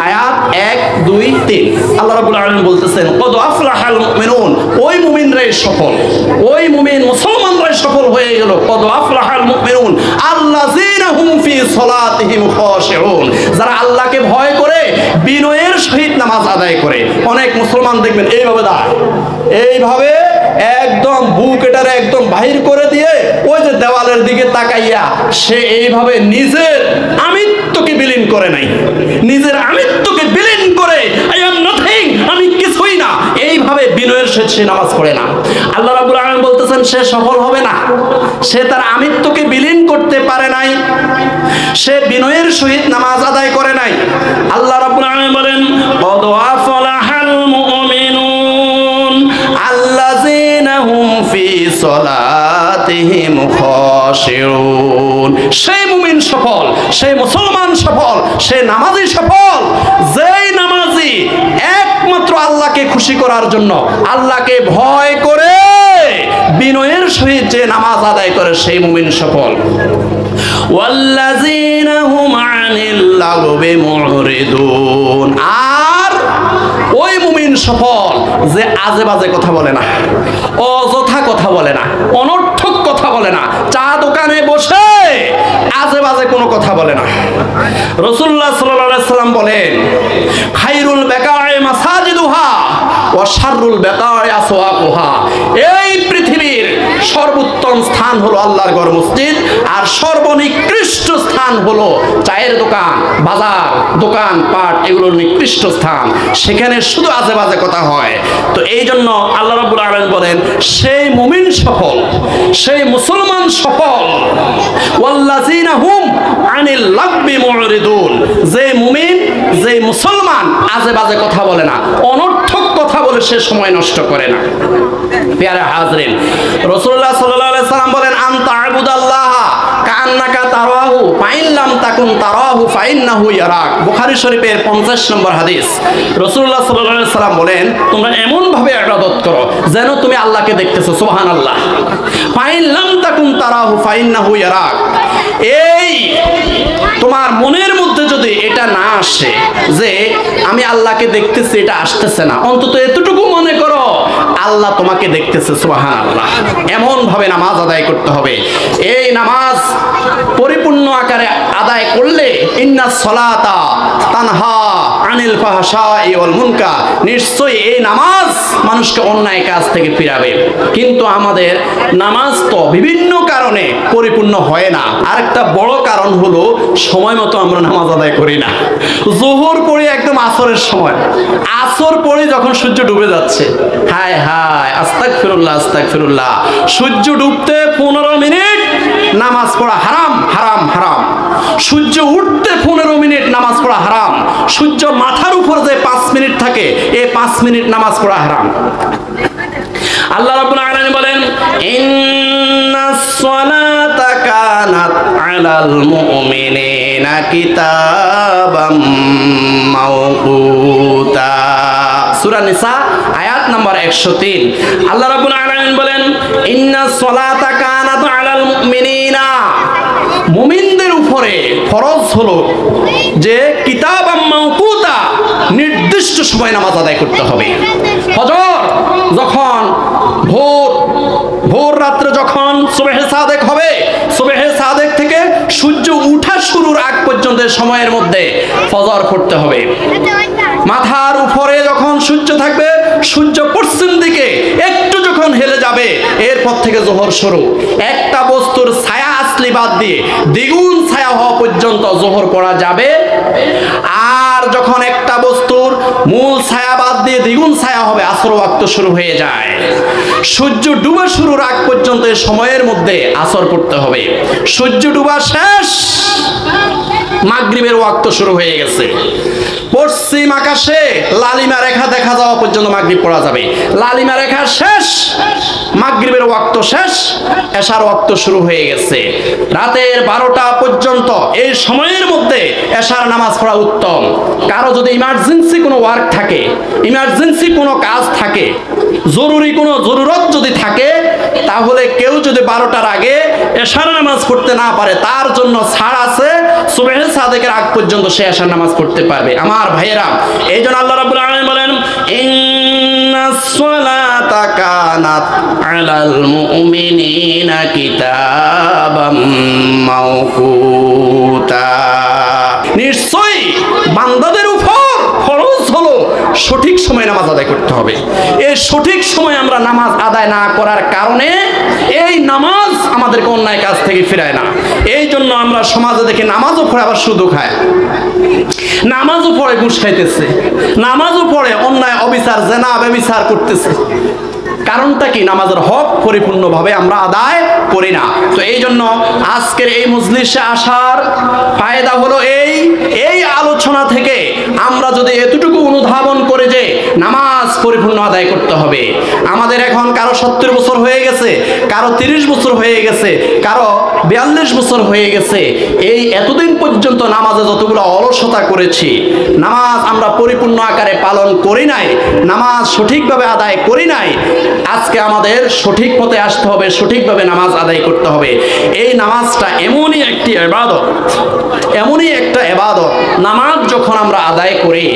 আয়াত 1, 2, 3। আল্লাহ রাব্বুল আলামিন বলতেছেন, কদ আফলাহাল মুমিনুন ওই মুমিনরাই সফল, ওই মুমিন মুসলমানরাই সফল হয়ে গেল। কদ আফলাহাল মুমিনুন আল্লাযীনা হুম ফি সালাতিহিম খাশিউন যারা আল্লাহকে ভয় করে বিনয়ের সহিত নামাজ আদায় করে। অনেক মুসলমান দেখবেন এইভাবে দাঁড়ায়, এইভাবে একদম বুক এটারে একদম বাহির করে দিয়ে ওই যে দেওয়ালের দিকে তাকাইয়া সে এইভাবে নিজের আমিত্বকে বিলীন করে নাই, নিজের আমিত্বকে বিলীন করে আই এম নাথিং, আমি কিছুই না, এইভাবে বিনয়ের সহিত সে নামাজ পড়ে না। আল্লাহ রাব্বুল আলামিন বলতেছেন সে সফল হবে না, সে তার আমিত্বকে বিলীন করতে পারে নাই, সে বিনয়ের সহিত নামাজ আদায় করে নাই। আল্লাহ রাব্বুল আলামিন বলেন, কদ খাশিউন। সেই মুমিন সফল, সেই মুসলমান সফল, সেই নামাজি সফল যেই নামাজি একমাত্র আল্লাহকে খুশি করার জন্য, আল্লাহকে ভয় করে বিনয়ের সহিত যে নামাজ আদায় করে সেই মুমিন সফল। ওয়াল্লাযীনা হুম আনিল লাগবি মুরিদুন। আর ওই মুমিন সফল যে আজে বাজে কথা বলে না, অযথা কথা বলে না, অনর্থক কথা বলে না, চা দোকানে বসে আজে বাজে কোনো কথা বলে না। রাসূলুল্লাহ সাল্লাল্লাহু আলাইহি সাল্লাম বলেন, খায়রুল বিকা'i মাসাজিদুহা ওয়া শাররুল বিকা'i আসওয়াকুহা। এই পৃথিবীর সর্বোত্তম স্থান হলো আল্লাহর ঘর মসজিদ, আর সর্বনিকৃষ্ট স্থান হলো চায়ের দোকান, বাজার, দোকান পাট, এগুলোর নিকৃষ্ট স্থান। সেখানে শুধু আজে বাজে কথা হয়। তো এই জন্য আল্লাহ রাব্বুল আলামিন বলেন, সেই মুমিন সফল, সেই মুসলমান সফল। ওয়াল্লাযীনা হুম আনিল লাগবি মুরিদুন। যে মুমিন, যে মুসলমান আজে বাজে কথা বলে না, অনর্থক কথা বলে সে সময় নষ্ট করে না। প্যারা হাজরিন, রাসূলুল্লাহ সাল্লাল্লাহু আলাইহি সাল্লাম বলেন, আনতা আবুদাল্লাহ কাআন্নাকা তারাহু ফাইন লাম তাকুন তারাহু ফাইন্নাহু ইয়ারাক। বুখারী শরীফের 50 নম্বর হাদিস। রাসূলুল্লাহ সাল্লাল্লাহু আলাইহি সাল্লাম বলেন, তোমরা এমন ভাবে ইবাদত করো যেন তুমি আল্লাহকে দেখতেছো। সুবহানাল্লাহ। ফাইন লাম তাকুন তারাহু ফাইন্নাহু ইয়ারাক। এই তোমার মনের মধ্যে যদি এটা না আসে যে আমি আল্লাহকে দেখতেছি, এটা আসতেছে না, অন্তত এতটুকু মনে করো আল্লাহ তোমাকে দেখতেছে। সুবহানাল্লাহ। এমন ভাবে নামাজ আদায় করতে হবে। এই নামাজ পরিপূর্ণ আকারে আদায় করলে ইন্নাস সালাতা তানহা আনিল ফাহশাই ওয়াল মুনকার, নিশ্চয়ই এই নামাজ মানুষকে অন্যায় কাজ থেকে ফিরাবে। কিন্তু আমাদের নামাজ তো বিভিন্ন কারণে পরিপূর্ণ হয় না। আরেকটা বড় কারণ হলো সময় মতো আমরা নামাজ আদায় করি না। যোহর পড়ে একদম আসরের সময়, আসর পড়ে যখন সূর্য ডুবে যাচ্ছে, হায় হায় আস্তাগফিরুল্লাহ আস্তাগফিরুল্লাহ, সূর্য ডুবতে 15 মিনিট নামাজ পড়া হারাম, হারাম, হারাম। সূর্য উঠতে 15 মিনিট নামাজ পড়া হারাম। সূর্য মাথার উপর যে 5 মিনিট থাকে, এই 5 মিনিট নামাজ পড়া হারাম। আল্লাহ রাব্বুল আলামিন বলেন, ইন্নাস সালাতা কানাত আলাল মুমিনিনা কিতাবাম মাওকুতা। সূরা নিসা আয়াত নাম্বার 103। আল্লাহ রাব্বুল আলামিন বলেন, ইন্নাস সালাতা কানাত আলাল মুমিনিনা, মুমিনদের উপরে ফরজ হলো যে কিতাবাম মাওকুতা, নির্দিষ্ট সময় নামাজ আদায় করতে হবে। ফজর যখন ভোর রাত্রে যখন সুবহে সাদেক হবে, সুবহে সাদেক থেকে সূর্য উঠা শুরুর আগ পর্যন্ত সময়ের মধ্যে ফজর পড়তে হবে। মাথার উপরে যখন সূর্য থাকবে, সূর্য পশ্চিম দিকে একটু যখন হেলে যাবে, এরপর থেকে যোহর শুরু। একটা বস্তুর ছায়া আসলি বাদ দিয়ে দ্বিগুণ ছায়া হওয়া পর্যন্ত যোহর পড়া যাবে। আর যখন একটা বস্তুর মূল ছায়া বাদ দিয়ে দ্বিগুণ ছায়া হবে, আসর ওয়াক্ত শুরু হয়ে যায়। সূর্য ডুবা শুরুর আগ পর্যন্ত এই সময়ের মধ্যে আসর পড়তে হবে। সূর্য ডুবা শেষ, মাগরিবের ওয়াক্ত শুরু হয়ে গেছে। পশ্চিম আকাশে লালিমা রেখা দেখা যাওয়া পর্যন্ত মাগরিব পড়া যাবে। লালিমা রেখা শেষ, মাগরিবের ওয়াক্ত শেষ, এশার ওয়াক্ত শুরু হয়ে গেছে। রাতের 12টা পর্যন্ত এই সময়ের মধ্যে এশার নামাজ পড়া উত্তম। কারো যদি ইমার্জেন্সি কোনো ওয়ার্ক থাকে, ইমার্জেন্সি কোনো কাজ থাকে, জরুরি কোনো জরুরত যদি থাকে, তাহলে কেউ যদি 12টার আগে এশার নামাজ পড়তে না পারে, তার জন্য ছাড় আছে। সুবহে সাদেকের আগ পর্যন্ত সে এশার নামাজ পড়তে পারবে। আমার ভাইয়েরা, এই জন্য আল্লাহ রাব্বুল আলামিন বলেন, ইন্নাস সালাতা কানাত আলাল মুমিনিনা কিতাবাম মাওকুতা। নিশ্চয়ই বান্দাদের উপর ফরজ হলো সঠিক সময় নামাজ আদায় করতে হবে। এই সঠিক সময় আমরা নামাজ আদায় না করার কারণে এই নামাজ আমাদেরকে অন্যায় কাজ থেকে ফিরায় না। এই জন্য আমরা সমাজে দেখি নামাজও পড়ে আবার সুদও খায়, নামাজও পড়ে ঘুষ খাইতেছে, নামাজও পড়ে অন্যায় অবিচার জেনা ব্যভিচার করতেছে। কারণটা কি? নামাজের হক পরিপূর্ণভাবে আমরা আদায় করি না। তো এই জন্য আজকের এই মজলিসে আসার ফায়দা হলো এই আলোচনা থেকে আমরা যদি এতটুকু অনুধাবন করে যে নামাজ পরিপূর্ণ আদায় করতে করতে হবে। আমাদের এখন কারো 70 বছর হয়ে গেছে, কারো 30 বছর হয়ে গেছে, কারো 42 বছর হয়ে গেছে। এই এতদিন পর্যন্ত নামাজে যতগুলো অলসতা করেছি, নামাজ আমরা পরিপূর্ণ আকারে পালন করি নাই, নামাজ সঠিকভাবে আদায় করি নাই। আজকে আমাদের সঠিক পথে আসতে হবে, সঠিকভাবে নামাজ আদায় করতে হবে। এই নামাজটা এমনই একটি ইবাদত, এমনই একটা ইবাদত। নামাজ যখন আমরা আদায় করি,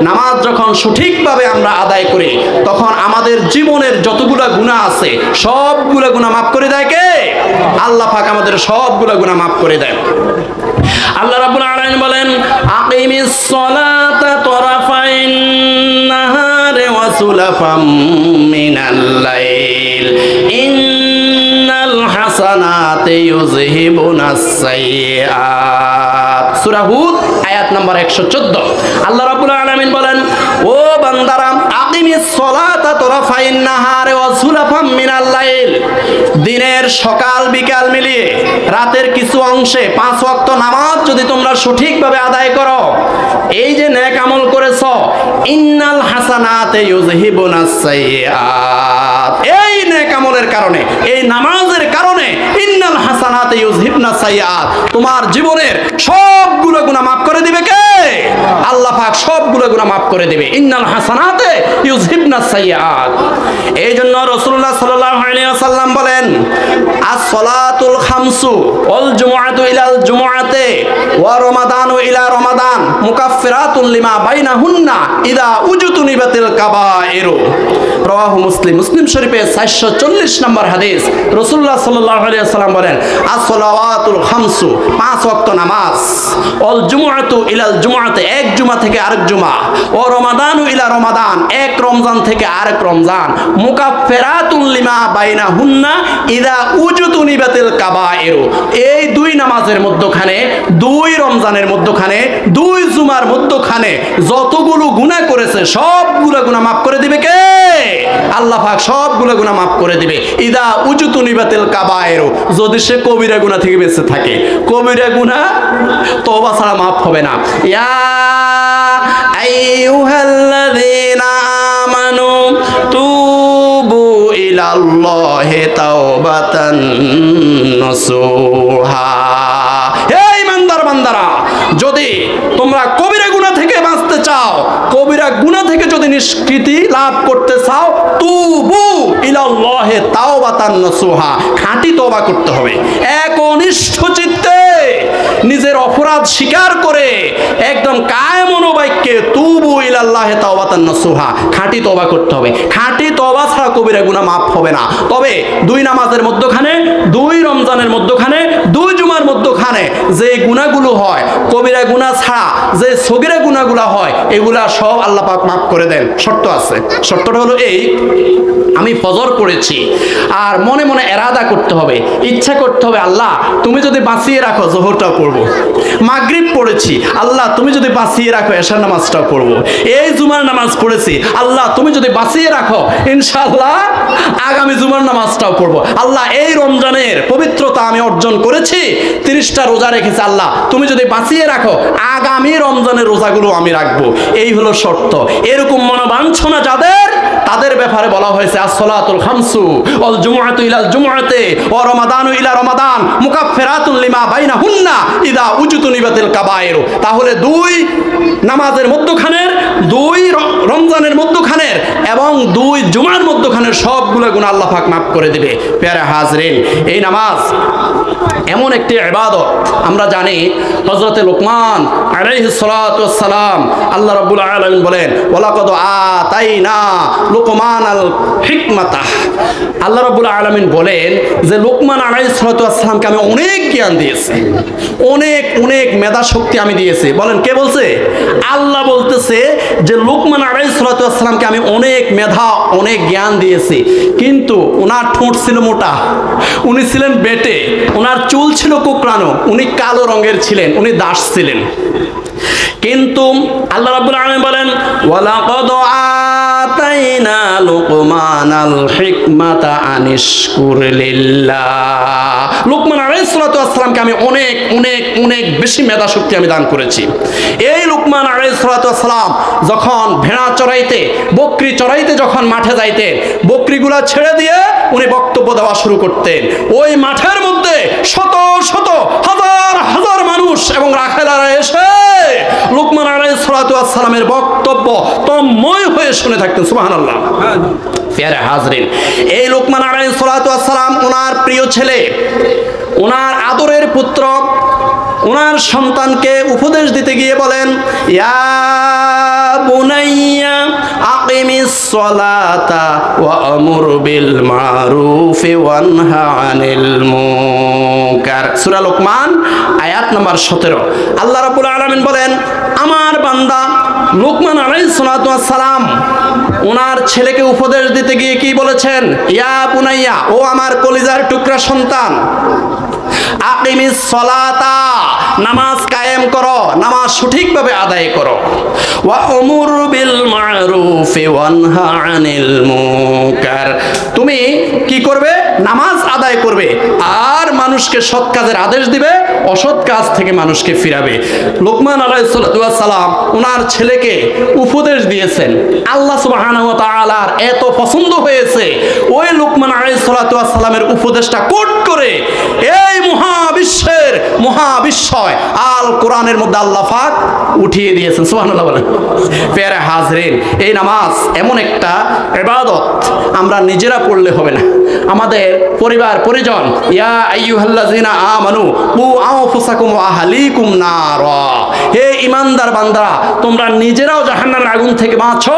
নামাজ যখন সঠিকভাবে আমরা আদায় করি, তখন আমাদের জীবনের যতগুলা গুনাহ আছে সবগুলা গুনাহ মাফ করে দেয় কে? আল্লাহ পাক আমাদের সবগুলা গুনাহ মাফ করে দেয়। আল্লাহ রাব্বুল আলামিন বলেন, আকিমিস সালাতা তরাফাইন নাহারে ওয়া সুলাফাম মিনাল লাইল ইন্নাল হাসানাতি ইউযহিবুনাস সাইয়্যাত। সূরা হুদ আয়াত নাম্বার 114। আল্লাহ রাব্বুল আলামিন বলেন, ও বান্দারা, আকিমিস সালাতা তরাফাইন নাহারে ওয়া সুলাফাম মিনাল লাইল, দিনের সকাল বিকাল মিলিয়ে রাতের কিছু অংশে 5 ওয়াক্ত নামাজ যদি তোমরা সঠিকভাবে আদায় করো, এই যে নেক আমল করেছো, ইন্নাল হাসানাতে ইউযহিবুনাস সাইয়্যাত, এই নেক আমলের কারণে, এই নামাজের কারণে, ইন্নাল হাসানাতে ইউযহিবনাস সাইয়্যাত, তোমার জীবনের সবগুলো গুনাহ মাফ করে দিবে কে? আল্লাহ পাক সবগুলো গুনাহ মাফ করে দিবে। ইন্নাল হাসানাতে ইউযহিবনাস সাইয়্যাত। এই জন্য রাসূলুল্লাহ সাল্লাল্লাহু আলাইহি ওয়াসাল্লাম বলেন, আস-সালাতুল খামসু ওয়াল জুমআতু ইলাল জুমআতে ওয়া রমাদানু ইলা রমাদান মুকাফফিরাতুল লিমা বাইনাহুন্না ইযা উজতুনিবাতিল কাবাইরু। রাওয়াহু মুসলিম। মুসলিম শরীফে 440 নম্বর হাদিস। রাসূলুল্লাহ সাল্লাল্লাহু আলাইহি ওয়াসাল্লাম বলেন, আস-সালাওয়াতুল খামসু, 5 ওয়াক্ত নামাজ, ওয়াল জুমআতু ইলাল জুমআতে, এক জুমা থেকে আরেক জুমা, ও রমাদানু ইলা রমাদান, এক রমজান থেকে আরেক রমজান, মুকাফফিরাতুল লিমা বাইনাহুন্না ইযা উজতুনিবাতিল কাবাইরু, এই দুই নামাজের মধ্যখানে, দুই রমজানের মধ্যখানে, দুই জুমার মধ্যখানে যতগুলো গুনাহ করেছে সবগুলো গুনাহ মাফ করে দিবে কে? আল্লাহ পাক সবগুলো গুনাহ মাফ করে দিবে। ইযা উজতুনিবাতিল কাবাইরু, যদি সে কবিরা গুনাহ থেকে বেঁচে থাকে। কবিরা গুনাহ তওবা ছাড়া মাফ হবে না। ইয়া আইয়ুহাল্লাযীনা আমানু তুবু ইলাল্লাহি তাওবাতান নাসুহা। হে ইমানদার বান্দারা, যদি তোমরা কবিরা গুনাহ থেকে বাঁচতে চাও, কবিরা গুনাহ থেকে যদি নিষ্কৃতি লাভ করতে চাও, তুবু ইলাল্লাহি তাওবাতান নাসুহা, খাঁটি তওবা করতে হবে। একনিষ্ঠ চিত্তে নিজের অপরাধ স্বীকার করে একদম কায়েম মনোবাক্যে তুবু ইলাল্লাহি তাওবাতান নাসুহা, খাঁটি তওবা করতে হবে। খাঁটি তওবা ছাড়া কবিরা গুনাহ মাফ হবে না। তবে দুই নামাজের মধ্যখানে, দুই রমজানের মধ্যখানে, দুই জুমার মধ্যখানে যে গুনাহগুলো হয়, কবিরা গুনাহ ছাড়া যে সগীরা গুনাহগুলো হয়, এগুলা সব আল্লাহ পাক মাফ করে দেন। শর্ত আছে। শর্তটা হলো এই, আমি ফজর পড়েছি আর মনে মনে এরাদা করতে হবে, ইচ্ছা করতে হবে, আল্লাহ তুমি যদি বাঁচিয়ে রাখো জোহরটাও পড়বো। মাগরিব পড়েছি, আল্লাহ তুমি যদি বাঁচিয়ে রাখো এশার নামাজটাও পড়বো। এই জুমার নামাজ পড়েছি, আল্লাহ তুমি যদি বাঁচিয়ে রাখো ইনশাআল্লাহ আগামী জুমার নামাজটাও পড়বো। আল্লাহ এই রমজানের পবিত্রতা আমি অর্জন করেছি, 30টা রোজা রেখেছি, আল্লাহ তুমি যদি বাঁচিয়ে রাখো আগামী রমজানের রোজাগুলো আমি রাখবো। এই হলো শর্ত। এরকম মনোবাঞ্ছনা যাদের, তাদের ব্যাপারে বলা হয়েছে আস-সালাতুল খামসু ওয়াল জুমআতু ইলাল জুমআতে ওয়া রমাদানু ইলা রমাদান মুকাফফিরাতুল লিমা বাইনাহুন্না ইযা উজতুনিবাতিল কাবাইরু। তাহলে দুই নামাজের মধ্যখানের, দুই রমজানের মধ্যখানের এবং দুই জুমার মধ্যখানের সবগুলো গুনাহ আল্লাহ পাক মাফ করে দিবে। প্যারা হাজরিন, এই নামাজ এমন একটি ইবাদত, আমরা জানি হযরতে লোকমান আলাইহিস সালাতু ওয়াস সালাম, আল্লাহ রাব্বুল আলামিন বলেন, ওয়ালাকাদ আতাইনা লোকমানাল হিকমাতা। আল্লাহ রাব্বুল আলামিন বলেন যে লোকমান আলাইহিস সালাতু ওয়াস সালামকে আমি অনেক জ্ঞান দিয়েছি, অনেক অনেক মেধা শক্তি আমি দিয়েছি। বলেন কে বলছে? আল্লাহ বলতেছে যে লোকমান আলাইহিস সালাতু ওয়াস সালামকে আমি অনেক মেধা, অনেক জ্ঞান দিয়েছি, কিন্তু ওনার ঠোঁট ছিল মোটা, উনি ছিলেন বেটে, ওনার চুল ছিল কোঁকড়ানো, উনি কালো রঙের ছিলেন, উনি দাস ছিলেন। কিন্তু আল্লাহ রাব্বুল আলামিন বলেন, ওয়ালাকাদ আতাইনা লুকমানাল হিকমাতা আনিশকুর লিল্লাহ। লোকমান আলাইহিস সালাতু ওয়াস সালামকে আমি অনেক অনেক অনেক বেশি মেধা শক্তি আমি দান করেছি। এই লোকমান আলাইহিস সালাতু ওয়াস সালাম যখন ভেড়া চড়াইতে, বকরি চড়াইতে যখন মাঠে যাইতেন, বকরিগুলা ছেড়ে দিয়ে উনি বক্তব্য দেওয়া শুরু করতেন। ওই মাঠের মধ্যে শত শত হাজার হাজার মানুষ এবং রাখালেরা এসে লুকমান আলাইহিস সালাতু ওয়াস সালামের বক্তব্য তন্ময় হয়ে শুনে থাকতেন। সুবহানাল্লাহ। প্রিয় হাজরিন, এই লুকমান আলাইহিস সালাতু ওয়াস সালাম ওনার প্রিয় ছেলে, ওনার আদরের পুত্র, ওনার সন্তানকে উপদেশ দিতে গিয়ে বলেন, ইয়া বুনাইয়া আকিমিস সালাতা ওয়া আমুর বিল মারুফি ওয়ানহা আনিল মুনকার। সূরা লোকমান আয়াত নাম্বার 17। আল্লাহ রাব্বুল আলামিন বলেন, আমার বান্দা লুকমান আলাইহিস সালাতু ওয়াস সালাম ওনার ছেলেকে উপদেশ দিতে গিয়ে কি বলেছেন? ইয়া বুনাইয়া, ও আমার কলিজার টুকরা সন্তান, আকিমিস সালাতা, নামাজ কায়েম করো, নামাজ সঠিকভাবে আদায় করো। ওয়া আমুর বিল মারুফি ওয়ানহা আনিল মুনকার, তুমি কি করবে? নামাজ আদায় করবে আর মানুষকে সৎ কাজের আদেশ দিবে, অসৎ কাজ থেকে মানুষকে ফিরাবে। লুকমান আলাইহিস সালাম ওনার ছেলেকে উপদেশ দিয়েছেন। আল্লাহ সুবহানাহু ওয়া তাআলার এত পছন্দ হয়েছে, ওই লুকমান আলাইহিস সালামের উপদেশটা কোট করে এই মহাবিশ্বের মহাবিশ্বয় আল কোরআনের মধ্যে আল্লাহ পাক উঠিয়ে দিয়েছেন। সুবহানাল্লাহ বলেন। প্রিয় হাজরিন, এই নামাজ এমন একটা ইবাদত, আমরা নিজেরা পড়লে হবে না, আমাদের পরিবার পরিজন, ইয়া আইয়ুহাল্লাযিনা আমানু কু আনফুসাকুম ওয়া আহলিকুম নারা, হে ঈমানদার বান্দারা, তোমরা নিজেরাও জাহান্নামের আগুন থেকে বাঁচো,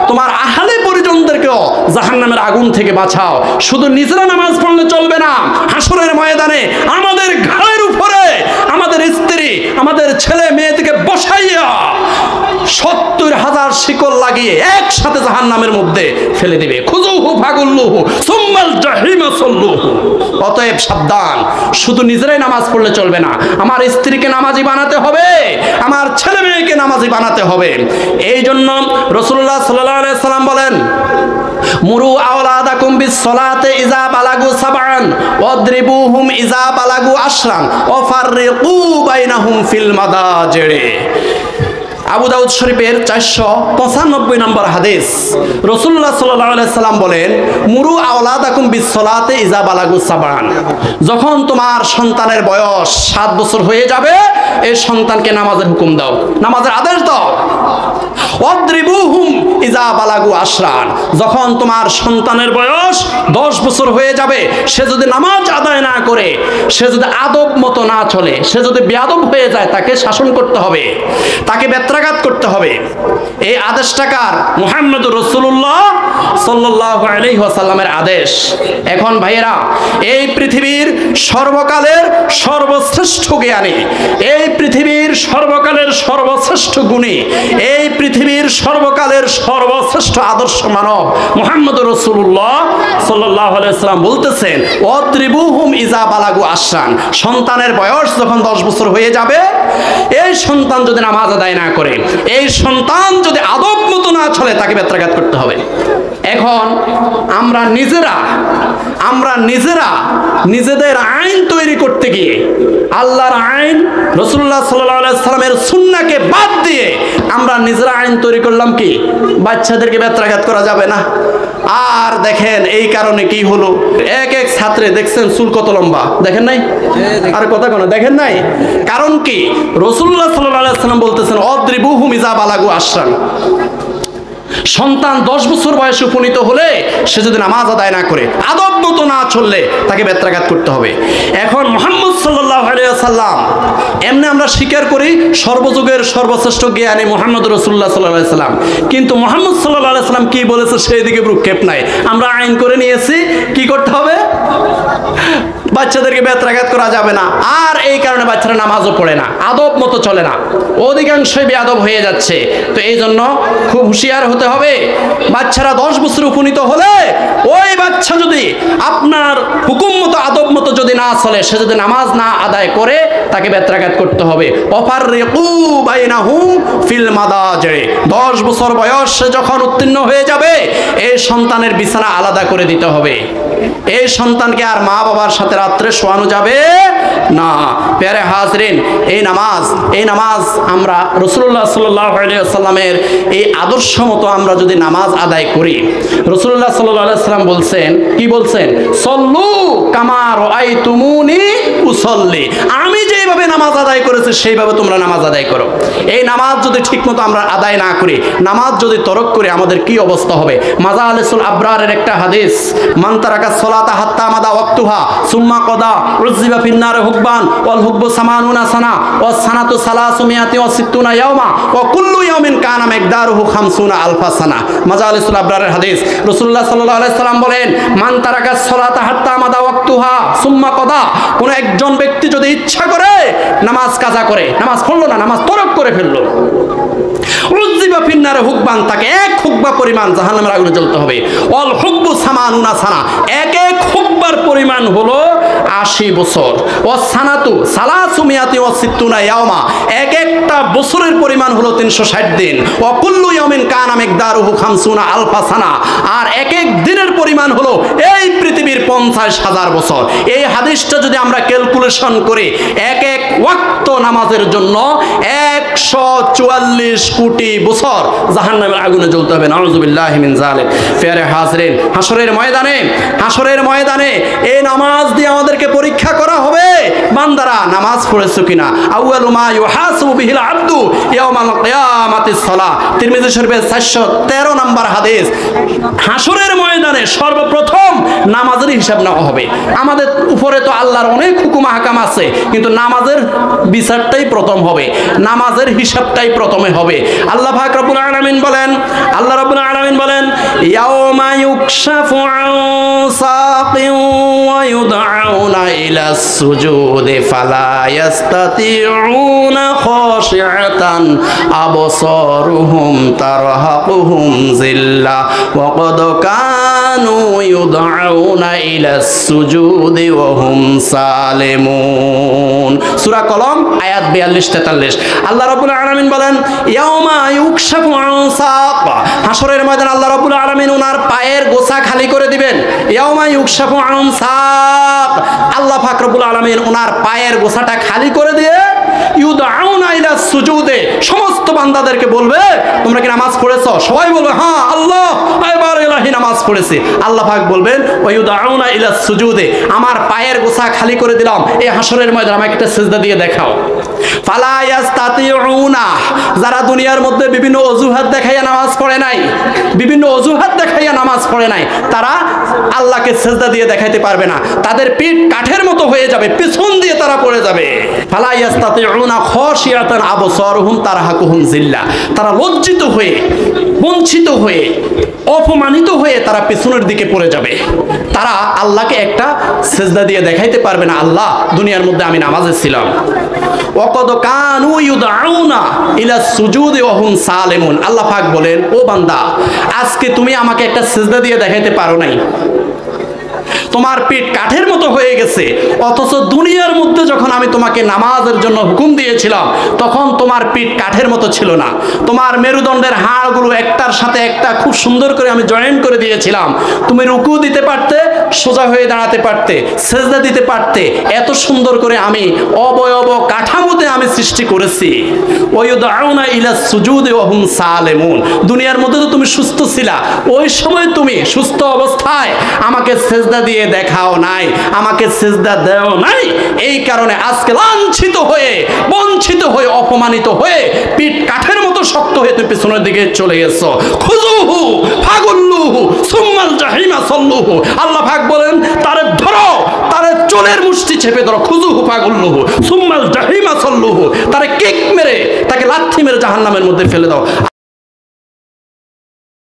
তোমার আহলে পরিজনদেরকেও জাহান্নামের আগুন থেকে বাঁচাও। শুধু নিজেরা নামাজ পড়লে চলবে না, হাসরের ময়দানে আমাদের ঘাড়ের উপরে আমাদের স্ত্রী, আমাদের ছেলে মেয়েদেরকে বসাইয়া 70,000 শিকল লাগিয়ে একসাথে জাহান্নামের মধ্যে ফেলে দিবে। খুযুহু ফাগুল্লুহু সুম্মাল জাহিমা সাল্লুহু। অতএব সাবধান, শুধু নিজেরাই নামাজ পড়লে চলবে না, আমার স্ত্রীকে নামাজি বানাতে হবে, আমার ছেলে মেয়েকে নামাজি বানাতে হবে। এই জন্য রাসূলুল্লাহ সাল্লাল্লাহু আলাইহি সাল্লাম বলেন, মুরু আওলাদাকুম বিস সালাতি ইযা বালাগু সাবআন ওয়াদরিবুহুম ইযা বালাগু আশরান ওয়া ফাররিকু বাইনাহুম ফিল মাদাজিরি। আবু দাউদ শরীফের 495 নম্বর হাদিস, রাসূলুল্লাহ সাল্লাল্লাহু আলাইহি সাল্লাম বলেন, মুরু আওলাদাকুম বিস সালাতি ইযা বালাগু সাবআন, যখন তোমার সন্তানের বয়স 7 বছর হয়ে যাবে, এই সন্তানকে নামাজের হুকুম দাও, নামাজের আদেশ দাও। ওয়াদরিবুহুম ইযা বালাগু আশরান, যখন তোমার সন্তানের বয়স 10 বছর হয়ে যাবে, সে যদি নামাজ আদায় না করে, সে যদি আদব মতো না চলে, সে যদি বেয়াদব হয়ে যায়, তাকে শাসন করতে হবে, তাকে বেত্রাঘাত করতে হবে। এই আদেশটা কার? মুহাম্মদুর রাসূলুল্লাহ সাল্লাল্লাহু আলাইহি ওয়াসাল্লামের আদেশ। এখন ভাইয়েরা, এই পৃথিবীর সর্বকালের সর্বশ্রেষ্ঠ জ্ঞানী, এই পৃথিবীর সর্বকালের সর্বশ্রেষ্ঠ গুণী, এই পৃথিবীর সর্বকালের সর্বশ্রেষ্ঠ আদর্শ মানব মুহাম্মদুর রাসূলুল্লাহ সাল্লাল্লাহু আলাইহি ওয়াসাল্লাম বলতেছেন, ওয়াদরিবুহুম ইযা বালাগু আশরান, সন্তানের বয়স যখন 10 বছর হয়ে যাবে, এই সন্তান যদি নামাজ আদায় না করে, এই সন্তান যদি আদব মতো না চলে, তাকে বেত্রাঘাত করতে হবে। এখন আমরা নিজেরা নিজেদের আইন তৈরি করতে গিয়ে আল্লাহর আইন, রাসূলুল্লাহ সাল্লাল্লাহু আলাইহি সাল্লামের সুন্নাহকে বাদ দিয়ে আমরা নিজেরা আইন তৈরি করলাম কি? বাচ্চাদেরকে বেত্রাঘাত করা যাবে না। আর দেখেন এই কারণে কি হলো, এক এক ছাত্রে দেখছেন চুল কত লম্বা, দেখেন নাই? আর কথা কোনো দেখেন নাই? কারণ কি? রাসূলুল্লাহ সাল্লাল্লাহু আলাইহি সাল্লাম বলতেছেন, অদ্রিবুহুম ইযা বালাগু আশরান, সন্তান 10 বছর বয়সে উপনীত হলে সে যদি নামাজ আদায় না করে, আদব মতো না চললে, তাকে বেত্রাঘাত করতে হবে। এখন মুহাম্মদ সাল্লাল্লাহু আলাইহি ওয়াসাল্লাম, এমনি আমরা স্বীকার করি সর্বযুগের সর্বশ্রেষ্ঠ জ্ঞানী মুহাম্মদ রাসূলুল্লাহ সাল্লাল্লাহু আলাইহি ওয়াসাল্লাম, কিন্তু মুহাম্মদ সাল্লাল্লাহু আলাইহি ওয়াসাল্লাম কি বলেছে সেই দিকে ভ্রুক্ষেপ নাই। আমরা আইন করে নিয়েছি কি করতে হবে? বাচ্চাদেরকে বেত্রাঘাত করা যাবে না। আর এই কারণে বাচ্চারা নামাজও পড়ে না, আদব মতো চলে না, অধিকাংশই বেয়াদব হয়ে যাচ্ছে। তো এই জন্য খুব হুঁশিয়ার হতে হবে। বাচ্চারা 10 বছর উপনীত হলে ওই বাচ্চা যদি আপনার হুকুম মতো আদব মতো যদি না চলে, সে যদি নামাজ না আদায় করে, তাকে বেত্রাঘাত করতে হবে। ওয়াফাররিকু বাইনাহুম ফিল মাদাজিরি, 10 বছর বয়স যখন উত্তীর্ণ হয়ে যাবে, এই সন্তানের বিছানা আলাদা করে দিতে হবে। এই সন্তানকে আর মা বাবার সাথে রাত্রে শোয়ানো যাবে না। প্যারে হাজরিন, এই নামাজ আমরা রাসূলুল্লাহ সাল্লাল্লাহু আলাইহি ওয়াসাল্লামের এই আদর্শ মতো আমরা যদি নামাজ আদায় করি, রাসূলুল্লাহ সাল্লাল্লাহু আলাইহি ওয়াসাল্লাম বলছেন, কি বলছেন? সল্লু কামা রাআইতুমুনি উসাল্লি, আমি যেভাবে নামাজ আদায় করেছি সেইভাবে তোমরা নামাজ আদায় করো। এই নামাজ যদি ঠিকমতো আমরা আদায় না করি, নামাজ যদি তরক করি, আমাদের কি অবস্থা হবে? মাজালিসুল আবরারের একটা হাদিস, মান তারাকা সলাতা হাত্তা মাদা ওয়াক্তুহা সুম্মা কদা উযিবা ফিন্নারে হুকবান ওয়াল হুকবু সামানুনা সানা ওয়াস সানাতু সালাসু মিয়াতি ওয়া সিত্তুনা ইয়াওমা ওয়া কুল্লু ইয়াউমিন কানা মিকদারুহু 50 আলফা সানা। মাজালিসুল আবরারের হাদিস। রাসূলুল্লাহ সাল্লাল্লাহু আলাইহি সাল্লাম বলেন, মান তারাকা সলাতা হাত্তা মাদা ওয়াক্তুহা সুম্মা কদা, কোন একজন ব্যক্তি যদি ইচ্ছা করে নামাজ কাজা করে, নামাজ পড়লো না, নামাজ তরক করে ফেললো, উযিবা ফিন্নারে হুকবান, তাকে এক হুকবা পরিমাণ জাহান্নামের আগুনে জ্বলতে হবে। অল হুকবু সামানুনা সানা, এক হুকবার পরিমাণ হলো 80 বছর। ও সানাতু সালাসু মিয়াতি ওয়া সিত্তুনা ইয়াওমা, এক একটা বছরের পরিমাণ হলো 360 দিন। ও কুল্লু ইয়াউমিন কানা মিকদারুহু 50 আলফা সানা, আর এক এক দিনের পরিমাণ হলো এই পৃথিবীর 50,000 বছর। এই হাদিসটা যদি আমরা ক্যালকুলেশন করি, এক এক ওয়াক্ত নামাজের জন্য 144 কোটি বছর জাহান্নামের আগুনে জ্বলতে হবে। নাউযুবিল্লাহি মিন যালিক। ফেরে হাজরিন, হাসরের ময়দানে এই নামাজ দিয়ে আমাদেরকে পরীক্ষা করা হবে, বান্দারা নামাজ পড়েছো কিনা। আউয়ালু মা ইউহাসাবু বিহিল আবদু ইয়াউমাল কিয়ামাতিস সালাহ, তিরমিজি শরীফের 413 নম্বর হাদিস। হাসরের ময়দানে সর্বপ্রথম নামাজের হিসাব নেওয়া হবে। আমাদের উপরে তো আল্লাহর অনেক হুকুম আহকাম আছে, কিন্তু নামাজের বিচারটাই প্রথম হবে, নামাজের হিসাবটাই প্রথমে হবে। আল্লাহ পাক রব্বুল আলামিন বলেন, ইয়াউমা ইউকশাফু আন সাকিন ওয়া ইউদআউনা ইলাস সুজুদি ফালা ইয়াস্তাতিউনা খাশিআতান আবসারুহুম তারহাকুহুম যিল্লা ওয়া ক্বাদ কানু ইউদআউনা ইলাস সুজুদি ওয়া হুম সালিমুন। সূরা কলম আয়াত 42-43। আল্লাহ রাব্বুল আলামিন বলেন, ইয়াউমা ইউকশাফু আন সাক, হাসরের ময়দানে আল্লাহ রাব্বুল আলামিন ওনার পায়ের গোছা খালি করে দিবেন। ইয়াউমা ইউকশাফু আন সাক, আল্লাহ পাক রব্বুল আলামিন ওনার পায়ের গোছাটা খালি করে দিয়ে ইউদআউনা ইলা সুজুদে, সমস্ত বান্দাদেরকে বলবে, তোমরা কি নামাজ পড়েছো? সবাই বলবে হ্যাঁ আল্লাহ একবার ইলাহি নামাজ পড়েছি। আল্লাহ পাক বলবেন, ওয়া ইউদআউনা ইলা সুজুদে, আমার পায়ের গোছা খালি করে দিলাম, এই হাসরের ময়দানে আমাকে একটা সিজদা দিয়ে দেখাও। ফালা ইয়াস্তাতিউনা, যারা দুনিয়ার মধ্যে বিভিন্ন অজুহাত দেখাইয়া নামাজ পড়ে নাই, তারা আল্লাহকে সিজদা দিয়ে দেখাইতে পারবে না, তাদের পিঠ কাঠের মতো হয়ে যাবে, পিছন দিয়ে তারা পড়ে যাবে। ফালা ইয়াস্তাতিউনা খাশিয়াতান আবসারুহুম তারহাকুহুম যিল্লা, তারা লজ্জিত হয়ে, বঞ্চিত হয়ে, অপমানিত হয়ে তারা পেছনের দিকে পড়ে যাবে। তারা আল্লাহকে একটা সিজদা দিয়ে দেখাইতে পারবে না, আল্লাহ দুনিয়ার মধ্যে আমি নামাজে ছিলাম। ওয়াকাদ কানু ইউদআউনা ইলা সুজুদি ওয়া হুম সালিমুন। আল্লাহ পাক বলেন, ও বান্দা, আজকে তুমি আমাকে একটা সিজদা দিয়ে দেখাইতে পারো নাই, তোমার পেট কাঠের মতো হয়ে গেছে, অথচ দুনিয়ার মধ্যে যখন আমি তোমাকে নামাজের জন্য হুকুম দিয়েছিলাম তখন তোমার পিঠ কাঠের মতো ছিল না, তোমার মেরুদণ্ডের হাড়গুলো একটার সাথে একটা খুব সুন্দর করে আমি জয়েন্ট করে দিয়েছিলাম, তুমি রুকু দিতে পারতে, সোজা হয়ে দাঁড়াতে পারতে, সেজদা দিতে পারতে, এত সুন্দর করে আমি অবয়ব কাঠামোতে আমি সৃষ্টি করেছি। ওয়ায়ুদআউনা ইলা সুজুদি ওয়া হুম সালিমুন, দুনিয়ার মধ্যে তো তুমি সুস্থ ছিলা, ওই সময় তুমি সুস্থ অবস্থায় আমাকে সেজদা দিয়ে দেখাও নাই, আমাকে সিজদা দেও নাই, এই কারণে আজকে লাঞ্ছিত হয়ে, বঞ্চিত হয়ে, অপমানিত হয়ে, পিঠ কাঠের মতো শক্ত হয়ে তুমি পেছনের দিকে চলে গেছো। খুযুহু ফাগুল্লুহু সুম্মাল জাহিমা সাল্লুহু, আল্লাহ পাক বলেন, তারে ধরো, তারে চুলের মুষ্টি চেপে ধরো, খুযুহু ফাগুল্লুহু সুম্মাল জাহিমা সাল্লুহু, তারে কিক মেরে, তাকে লাথি মেরে জাহান্নামের মধ্যে ফেলে দাও।